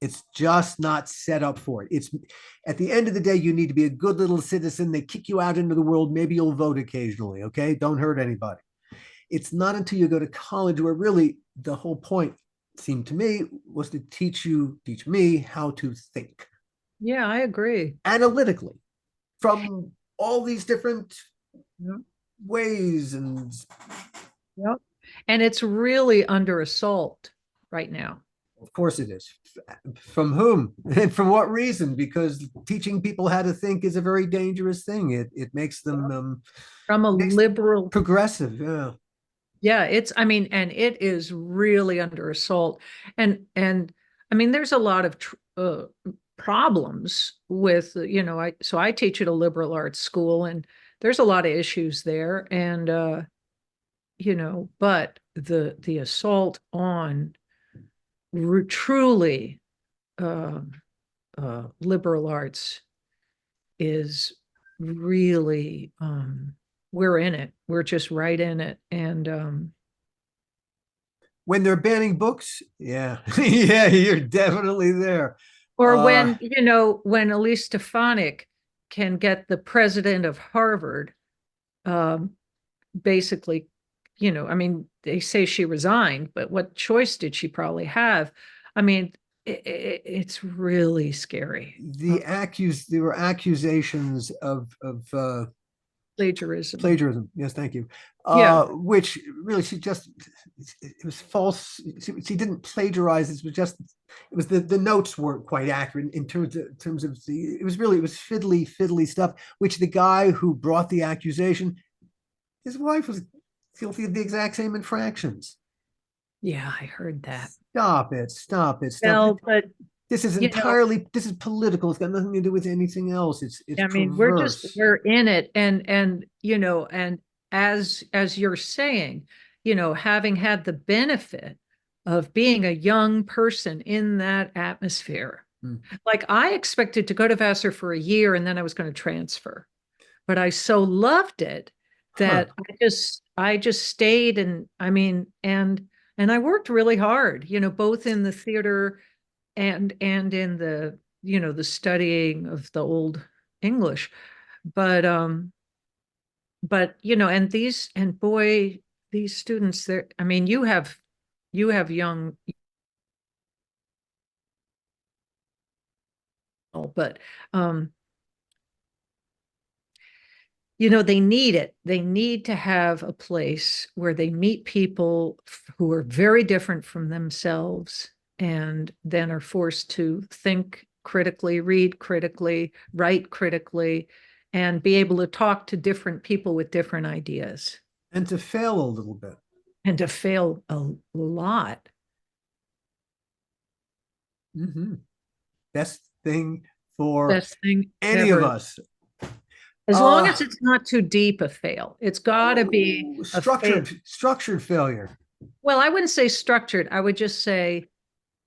It's just not set up for it. It's at the end of the day, you need to be a good little citizen. They kick you out into the world. Maybe you'll vote occasionally. Okay, don't hurt anybody. It's not until you go to college where really the whole point, seemed to me, was to teach me how to think. Yeah, I agree. Analytically, from all these different ways. And it's really under assault right now. Of course it is. From whom and for what reason? Because teaching people how to think is a very dangerous thing. It makes them from a liberal progressive. Yeah. Yeah, and it is really under assault. And I mean, there's a lot of problems with, so I teach at a liberal arts school, and there's a lot of issues there. And, but the assault on truly liberal arts is really, we're in it. We're just right in it. And when they're banning books, yeah, you're definitely there. Or when Elise Stefanik can get the president of Harvard, basically, I mean, they say she resigned, but what choice did she probably have? I mean, it's really scary. There were accusations of Plagiarism. Plagiarism. Yes, thank you. Yeah. Which really, it was false. She didn't plagiarize. It was the notes weren't quite accurate in terms of it was fiddly stuff, which the guy who brought the accusation, his wife was guilty of the exact same infractions. Yeah, I heard that. Stop it. Well, but this is this is political. It's got nothing to do with anything else. It's I mean, perverse. we're in it. And as you're saying, having had the benefit of being a young person in that atmosphere, like I expected to go to Vassar for a year and then I was going to transfer, but I so loved it that I just stayed. And I mean, and I worked really hard, both in the theater and in the the studying of the old English. But and these students, there, I mean, you have young, but they need it. They need to have a place where they meet people who are very different from themselves and then are forced to think critically, read critically, write critically, and be able to talk to different people with different ideas. And to fail a little bit. And to fail a lot. Best thing for any ever. of us. As long as it's not too deep a fail. It's got to be structured failure. Well, I wouldn't say structured. I would just say,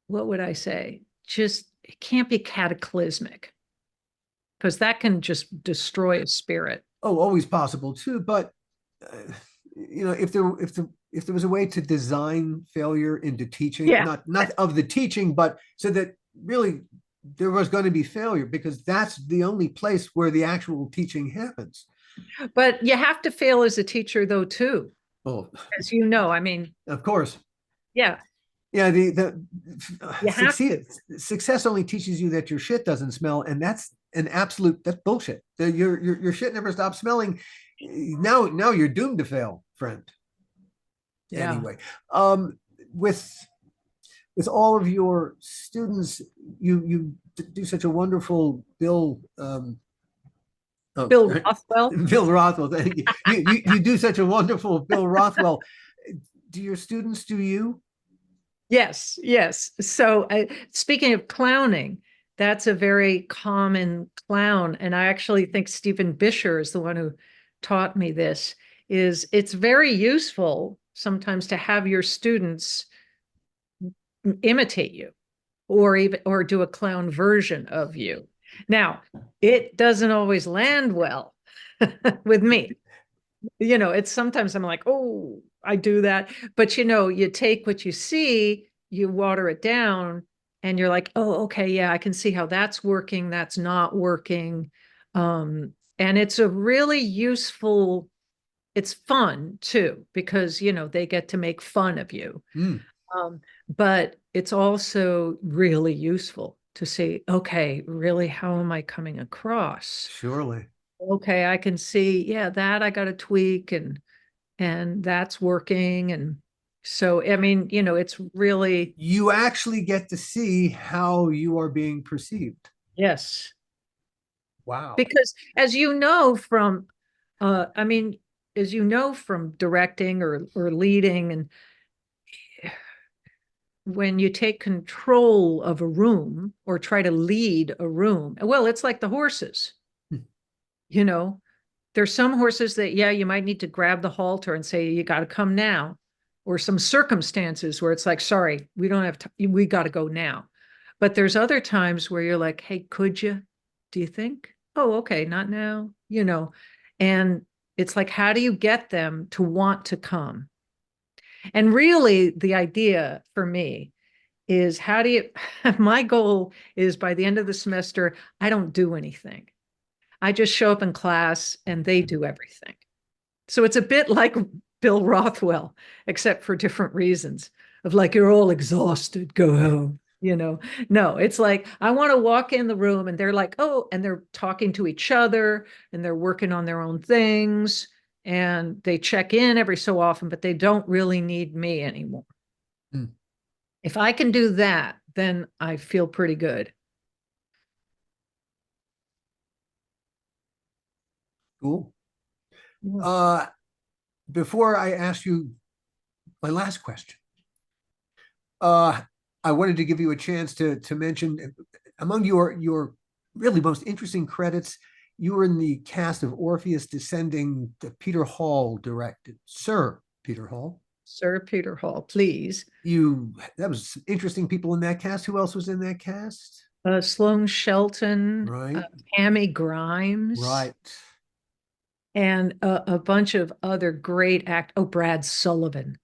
what would I say? Just, it can't be cataclysmic, because that can just destroy a spirit. Oh, always possible too. But if there was a way to design failure into teaching, not of the teaching, but so that really there was going to be failure, because that's the only place where the actual teaching happens. But you have to fail as a teacher, though, too. Oh, as you know, I mean, of course. Yeah. Yeah. Success only teaches you that your shit doesn't smell, and that's bullshit. Your shit never stops smelling. Now you're doomed to fail, friend. Yeah. Anyway, with all of your students, you do such a wonderful Bill Rothwell. Bill Rothwell. Thank you. You do such a wonderful Bill Rothwell. Do your students do you? Yes. So speaking of clowning, that's a very common clown. And I actually think Stephen Bisher is the one who taught me this. It's very useful sometimes to have your students imitate you or do a clown version of you. Now, it doesn't always land well with me. It's sometimes I'm like, oh, I do that. But, you take what you see, you water it down, and you're like, oh, okay, yeah, I can see how that's working. That's not working. And it's a really useful, it's fun too, because, they get to make fun of you. But it's also really useful to see, okay, really, how am I coming across? Surely. Okay, I can see, yeah, that I got to tweak and that's working. And so, I mean, it's really. You actually get to see how you are being perceived. Yes. Wow. Because as you know from, directing or leading, and when you take control of a room or try to lead a room, well, it's like the horses. There's some horses that, you might need to grab the halter and say, you got to come now, or some circumstances where it's like, sorry, we don't have time, we got to go now. But there's other times where you're like, hey, could you, do you think? Oh, okay, not now, and it's like, how do you get them to want to come? And really the idea for me is my goal is by the end of the semester, I don't do anything. I just show up in class and they do everything. So it's a bit like Bill Rothwell, except for different reasons of like, you're all exhausted, go home. No, it's like, I want to walk in the room and they're like, oh, and they're talking to each other and they're working on their own things and they check in every so often, but they don't really need me anymore. If I can do that, then I feel pretty good. Cool. Yeah. Before I ask you my last question, I wanted to give you a chance to mention among your really most interesting credits, you were in the cast of Orpheus Descending that Peter Hall directed. Sir Peter Hall. Sir Peter Hall, please. That was some interesting people in that cast. Who else was in that cast? Sloane Shelton, Right. Pammy Grimes. Right. And a bunch of other great Brad Sullivan.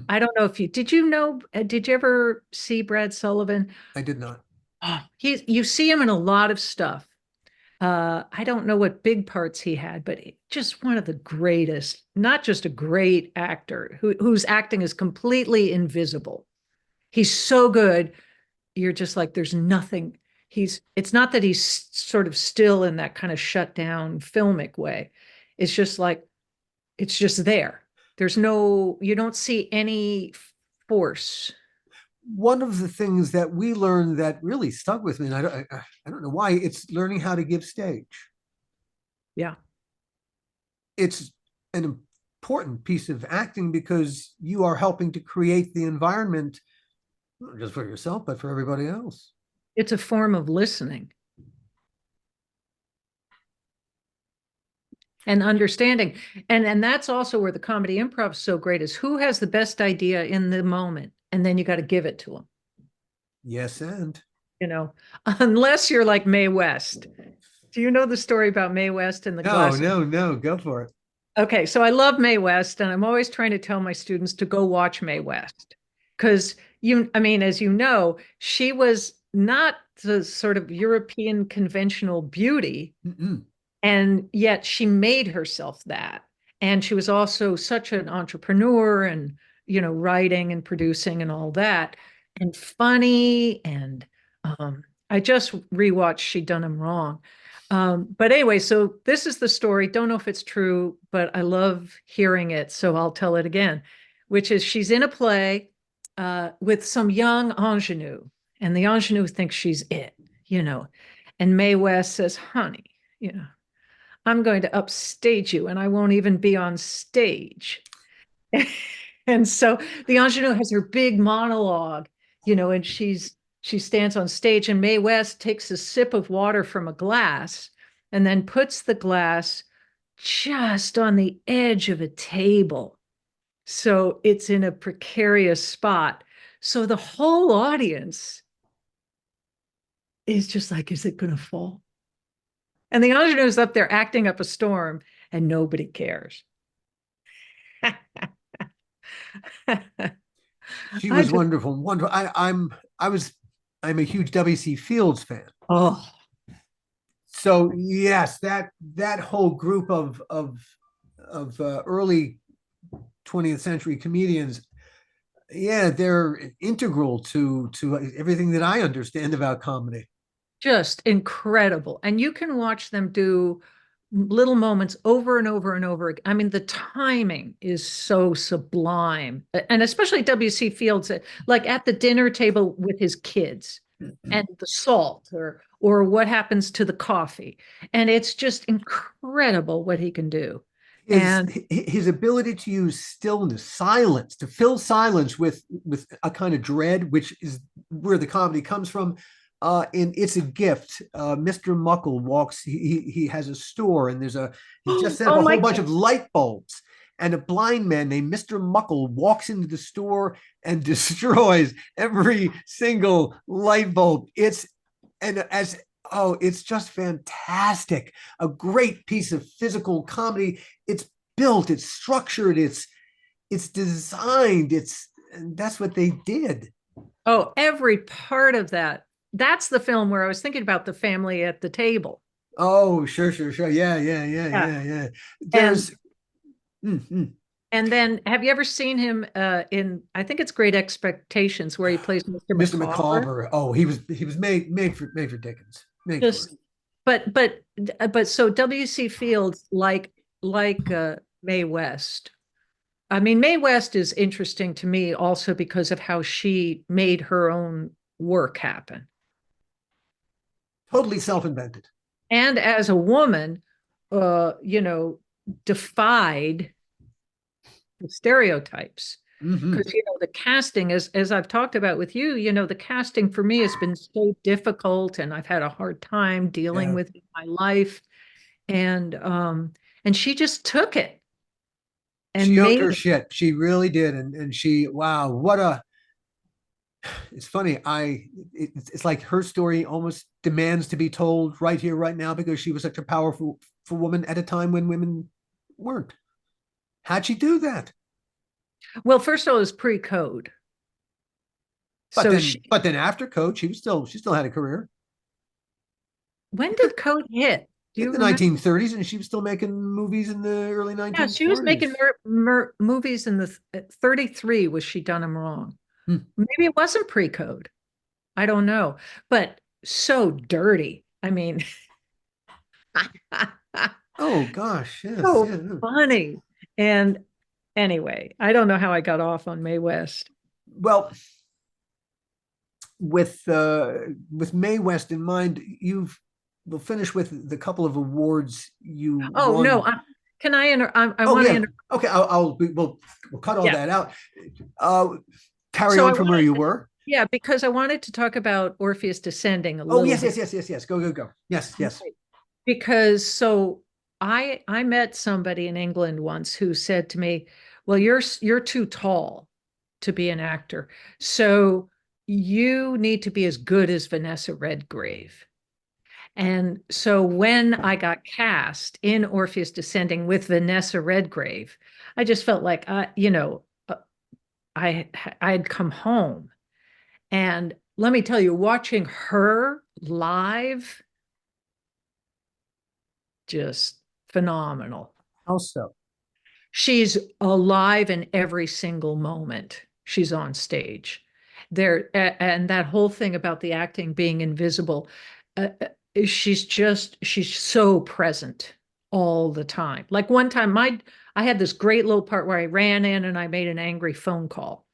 I don't know if did you ever see Brad Sullivan? I did not. You see him in a lot of stuff. I don't know what big parts he had, but just one of the greatest, not just a great actor whose acting is completely invisible. He's so good. You're just like, there's nothing. It's not that he's sort of still in that kind of shut down filmic way. It's just like, it's just there. You don't see any force. One of the things that we learned that really stuck with me, and I don't know why, it's learning how to give stage. Yeah. It's an important piece of acting because you are helping to create the environment, not just for yourself, but for everybody else. It's a form of listening. And understanding. And that's also where the comedy improv is so great, is who has the best idea in the moment. And then you got to give it to them. Yes, and unless you're like Mae West. Do you know the story about Mae West and the glass? No, go for it. Okay, so I love Mae West, and I'm always trying to tell my students to go watch Mae West. Because as you know, she was not the sort of European conventional beauty. Mm-mm. And yet she made herself that. And she was also such an entrepreneur and, writing and producing and all that, and funny. And I just rewatched She Done Him Wrong. But anyway, so this is the story. Don't know if it's true, but I love hearing it. So I'll tell it again, which is she's in a play with some young ingenue. And the ingenue thinks she's it, And Mae West says, honey, I'm going to upstage you and I won't even be on stage. And so the ingenue has her big monologue, and she stands on stage, and Mae West takes a sip of water from a glass and then puts the glass just on the edge of a table. So it's in a precarious spot. So the whole audience is just like, is it going to fall? And the ingenue is up there acting up a storm, and nobody cares. She was wonderful. I'm a huge W.C. Fields fan. Oh, so yes, that whole group of early 20th century comedians, yeah, they're integral to everything that I understand about comedy. Just incredible. And you can watch them do little moments over and over and over again. I mean, the timing is so sublime. And especially W.C. Fields, like at the dinner table with his kids, and the salt or what happens to the coffee. And it's just incredible what he can do. His ability to use stillness, silence, to fill silence with a kind of dread, which is where the comedy comes from. And It's a Gift. Mr. Muckle walks. He has a store, and he just set up a whole bunch of light bulbs. And a blind man named Mr. Muckle walks into the store and destroys every single light bulb. It's just fantastic. A great piece of physical comedy. It's built. It's structured. It's designed. And that's what they did. Oh, every part of that. That's the film where I was thinking about the family at the table. Oh, sure, sure, sure. Yeah, yeah, yeah, Yeah. yeah, yeah. And There's and then have you ever seen him in I think it's Great Expectations where he plays Mr. Mr. McCawber? McCawber. Oh, he was made for Dickens. Made for it. Just but so W.C. Fields like Mae West. I mean, Mae West is interesting to me also because of how she made her own work happen. Totally self-invented. And as a woman, you know, defied the stereotypes. Hmm. Because, you know, the casting, as I've talked about with you, you know, the casting for me has been so difficult and I've had a hard time dealing Yeah. with my life. And she just took it She and owned her made it. shit. She really did. And she, wow, what a, it's funny. It's like her story almost demands to be told right here, right now, because she was such a powerful woman at a time when women weren't. How'd she do that? Well, first of all, it was pre-code. But So then, but then after Coach, she still had a career when did code hit? Do in you the remember? 1930s, and she was still making movies in the early Yeah, she was 1940s. making movies in the 33 was She Done 'Em Wrong. Hmm. Maybe it wasn't pre-code. I don't know. But so dirty. I mean, Oh gosh, yes, so yeah. funny. And anyway, I don't know how I got off on Mae West. Well, with Mae West in mind, we'll finish with the couple of awards you Oh no, won. can I I Oh want to yeah, okay. We'll cut all yeah. that out. Uh, Carry So on I from where wanted you to, were. yeah, because I wanted to talk about Orpheus Descending a Oh little yes, bit. yes, yes, yes, yes. Go, go, go. Yes, yes. Because so I met somebody in England once who said to me, "Well, you're too tall to be an actor. So you need to be as good as Vanessa Redgrave." And so when I got cast in Orpheus Descending with Vanessa Redgrave, I just felt like I I'd come home. And let me tell you, watching her live, just phenomenal. How so? She's alive in every single moment she's on stage. And that whole thing about the acting being invisible, she's so present all the time. Like one time, I had this great little part where I ran in and I made an angry phone call,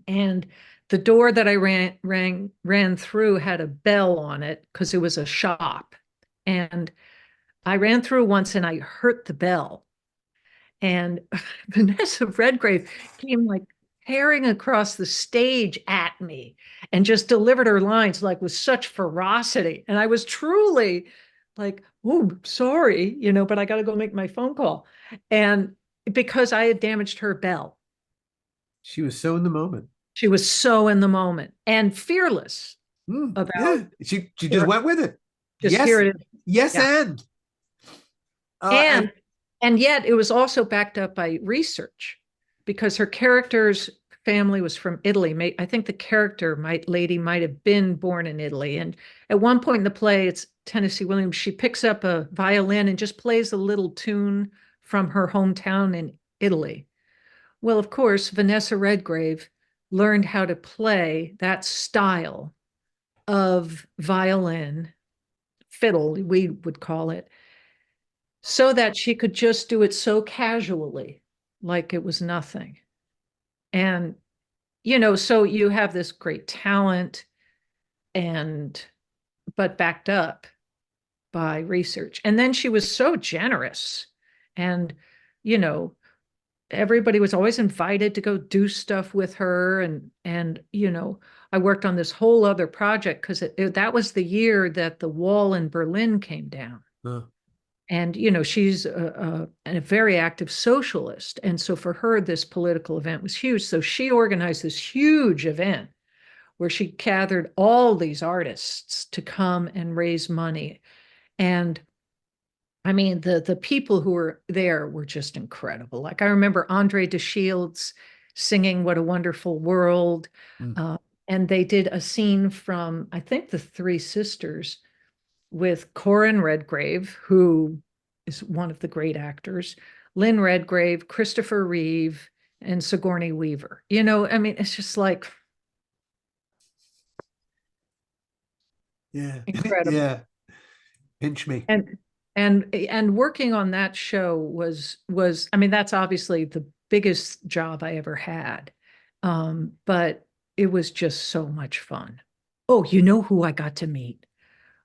and the door that I ran through had a bell on it because it was a shop, and I ran through once and I hurt the bell. And Vanessa Redgrave came like tearing across the stage at me and just delivered her lines like with such ferocity. And I was truly like, oh, sorry, but I got to go make my phone call. And because I had damaged her bell, She was so in the moment. she was so in the moment and fearless about Yeah, she just went with it. just Yes, here it is. yes, Yeah. and And and yet it was also backed up by research because her character's family was from Italy. I think the lady might have been born in Italy. And at one point in the play, it's Tennessee Williams, she picks up a violin and just plays a little tune from her hometown in Italy. Well, of course, Vanessa Redgrave learned how to play that style of violin, fiddle, we would call it, so that she could just do it so casually, like it was nothing. And, so you have this great talent and, but backed up by research. And then she was so generous. And, you know, everybody was always invited to go do stuff with her. And, I worked on this whole other project because that was the year that the wall in Berlin came down. And, she's a very active socialist. And so for her, this political event was huge. So she organized this huge event where she gathered all these artists to come and raise money. And I mean, the people who were there were just incredible. Like I remember Andre de Shields singing What a Wonderful World. Mm. And they did a scene from, I think, The Three Sisters, with Corin Redgrave, who is one of the great actors, Lynn Redgrave, Christopher Reeve, and Sigourney Weaver. You know, I mean, it's just like Yeah. incredible. Yeah. Pinch me. And working on that show was I mean, that's obviously the biggest job I ever had. But it was just so much fun. Oh, you know who I got to meet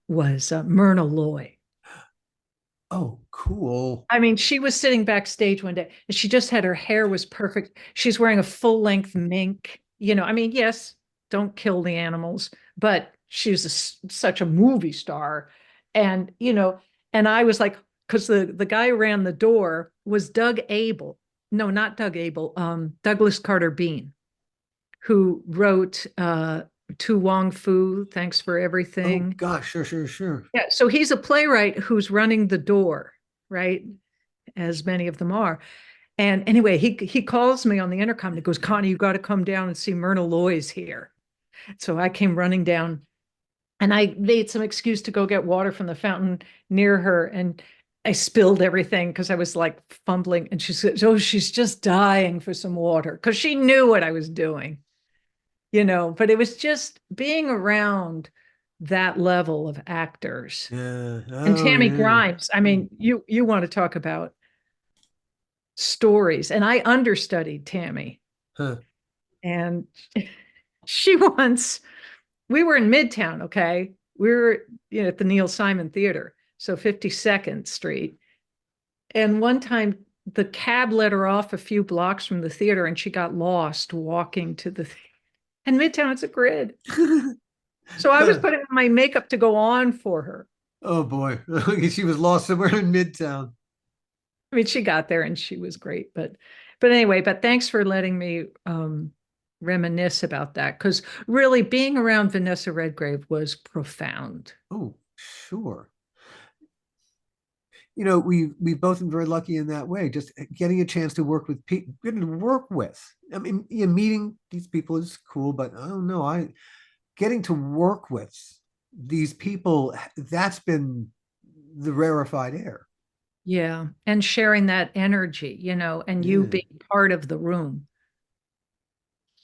was Myrna Loy. Oh, cool. I mean, she was sitting backstage one day and she just had her hair was perfect. She's wearing a full length mink. You know, I mean, yes, don't kill the animals, but she's such a movie star. And, you know, and I was like, because the guy who ran the door was Doug Abel. No, not Doug Abel, Douglas Carter Bean, who wrote To Wong Fu, Thanks for Oh Everything. gosh, sure. Yeah, so he's a playwright who's running the door, right? As many of them are. And anyway, he calls me on the intercom and he goes, Connie, you got to come down and see Myrna Loy's here. So I came running down and I made some excuse to go get water from the fountain near her. And I spilled everything because I was like fumbling. And she said, oh, she's just dying for some water because she knew what I was doing, you know, but it was just being around that level of actors. Yeah. And Oh, Tammy yeah. Grimes, I mean, you want to talk about stories. And I understudied Tammy. Huh. And she once, we were in Midtown, okay? We were, you know, at the Neil Simon Theater, so 52nd Street. And one time the cab let her off a few blocks from the theater and she got lost walking to the theater. And Midtown, it's a grid. So I was putting on my makeup to go on for her. Oh boy. She was lost somewhere in Midtown. I mean, she got there and she was great, but anyway, but thanks for letting me reminisce about that, because really being around Vanessa Redgrave was profound. Oh, sure. You know, we've both been very lucky in that way, just getting a chance to work with people, getting to work with. I mean, yeah, meeting these people is cool, but I don't know, getting to work with these people, that's been the rarefied air. Yeah, and sharing that energy, you know, and you Yeah. being part of the room.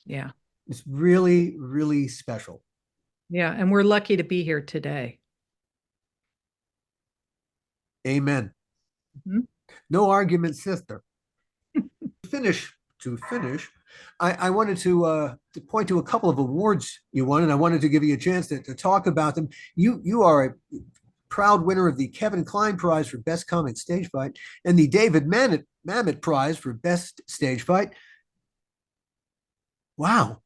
Yeah. It's really, really special. Yeah, and we're lucky to be here today. Amen. Mhm. No argument, sister. To finish, I wanted to point to a couple of awards you won, and I wanted to give you a chance to talk about them. You are a proud winner of the Kevin Kline Prize for Best Comic Stage Fight and the David Mamet Prize for Best Stage Fight. Wow.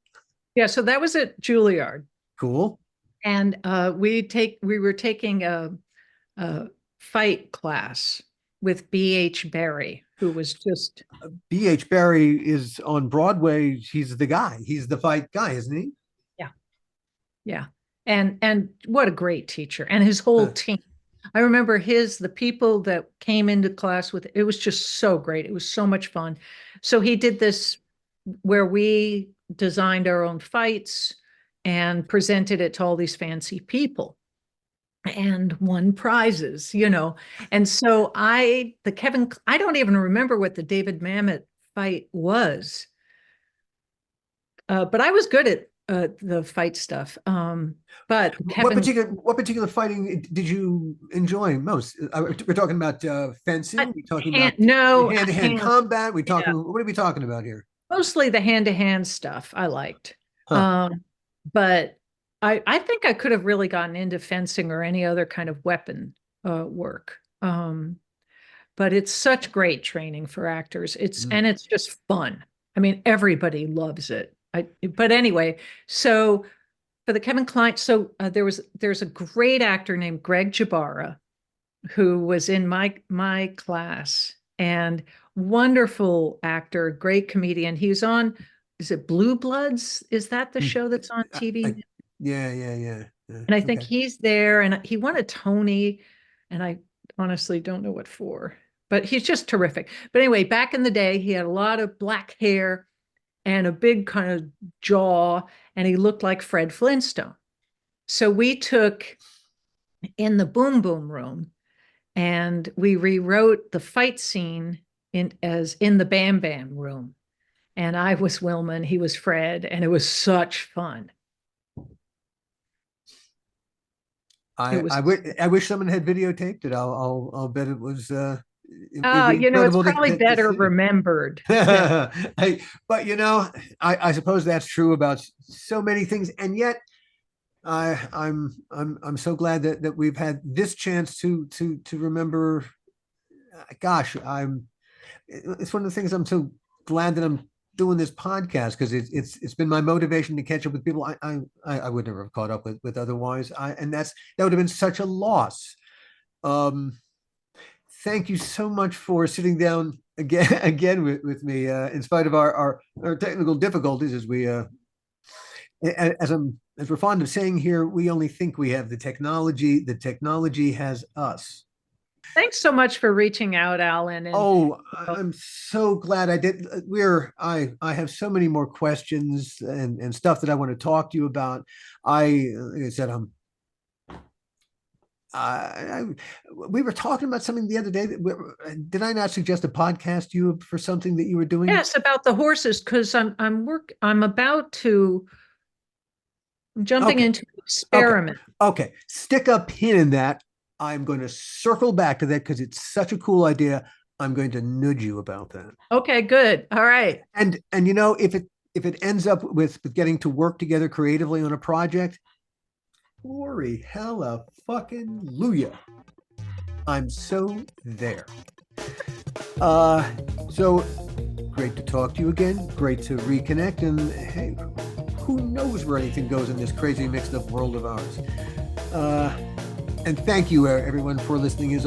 Yeah, so that was at Juilliard. Cool. And we were taking a fight class with B.H. Barry, who was just B.H. Barry is on Broadway. He's the guy. He's the fight guy, isn't he? yeah. And what a great teacher, and his whole team. I remember the people that came into class with it was just so great. It was so much fun. So he did this where we designed our own fights and presented it to all these fancy people and won prizes, you know. And so I don't even remember what the David Mamet fight was. But I was good at the fight stuff. But Kevin, what particular fighting did you enjoy most? We're talking about fencing. We're talking about hand-to-hand combat. What are we talking about here? Mostly the hand-to-hand stuff I liked. Huh. But I think I could have really gotten into fencing or any other kind of weapon work. But it's such great training for actors. And it's just fun. I mean, everybody loves it. But anyway, so for the Kevin Kline, so there's a great actor named Greg Jabara who was in my class, and wonderful actor, great comedian. He's on, is it Blue Bloods? Is that the show that's on TV? Yeah. And I think he's there, and he won a Tony, and I honestly don't know what for, but he's just terrific. But anyway, back in the day, he had a lot of black hair and a big kind of jaw, and he looked like Fred Flintstone. So we took in the Boom Boom room, and we rewrote the fight scene in the Bam Bam room. And I was Wilma and he was Fred, and it was such fun. I wish someone had videotaped it. I'll bet it was. It's probably better remembered. But I suppose that's true about so many things, and yet I'm so glad that we've had this chance to remember. Gosh, it's one of the things I'm so glad that I'm doing this podcast, because it's been my motivation to catch up with people I would never have caught up with otherwise. And that would have been such a loss. Thank you so much for sitting down again with me, in spite of our technical difficulties, as we're fond of saying here, we only think we have the technology. The technology has us. Thanks so much for reaching out, Alan. I'm so glad I did. I have so many more questions and stuff that I want to talk to you about. Like I said, we were talking about something the other day. Did I not suggest a podcast to you for something that you were doing? Yes, about the horses, because I'm about to jumping into an experiment. Okay. Stick a pin in that. I'm going to circle back to that because it's such a cool idea. I'm going to nudge you about that. Okay, good. All right. And if it ends up with getting to work together creatively on a project, glory hella fucking Luya. I'm so there. So great to talk to you again. Great to reconnect. And hey, who knows where anything goes in this crazy mixed up world of ours. And thank you, everyone, for listening. As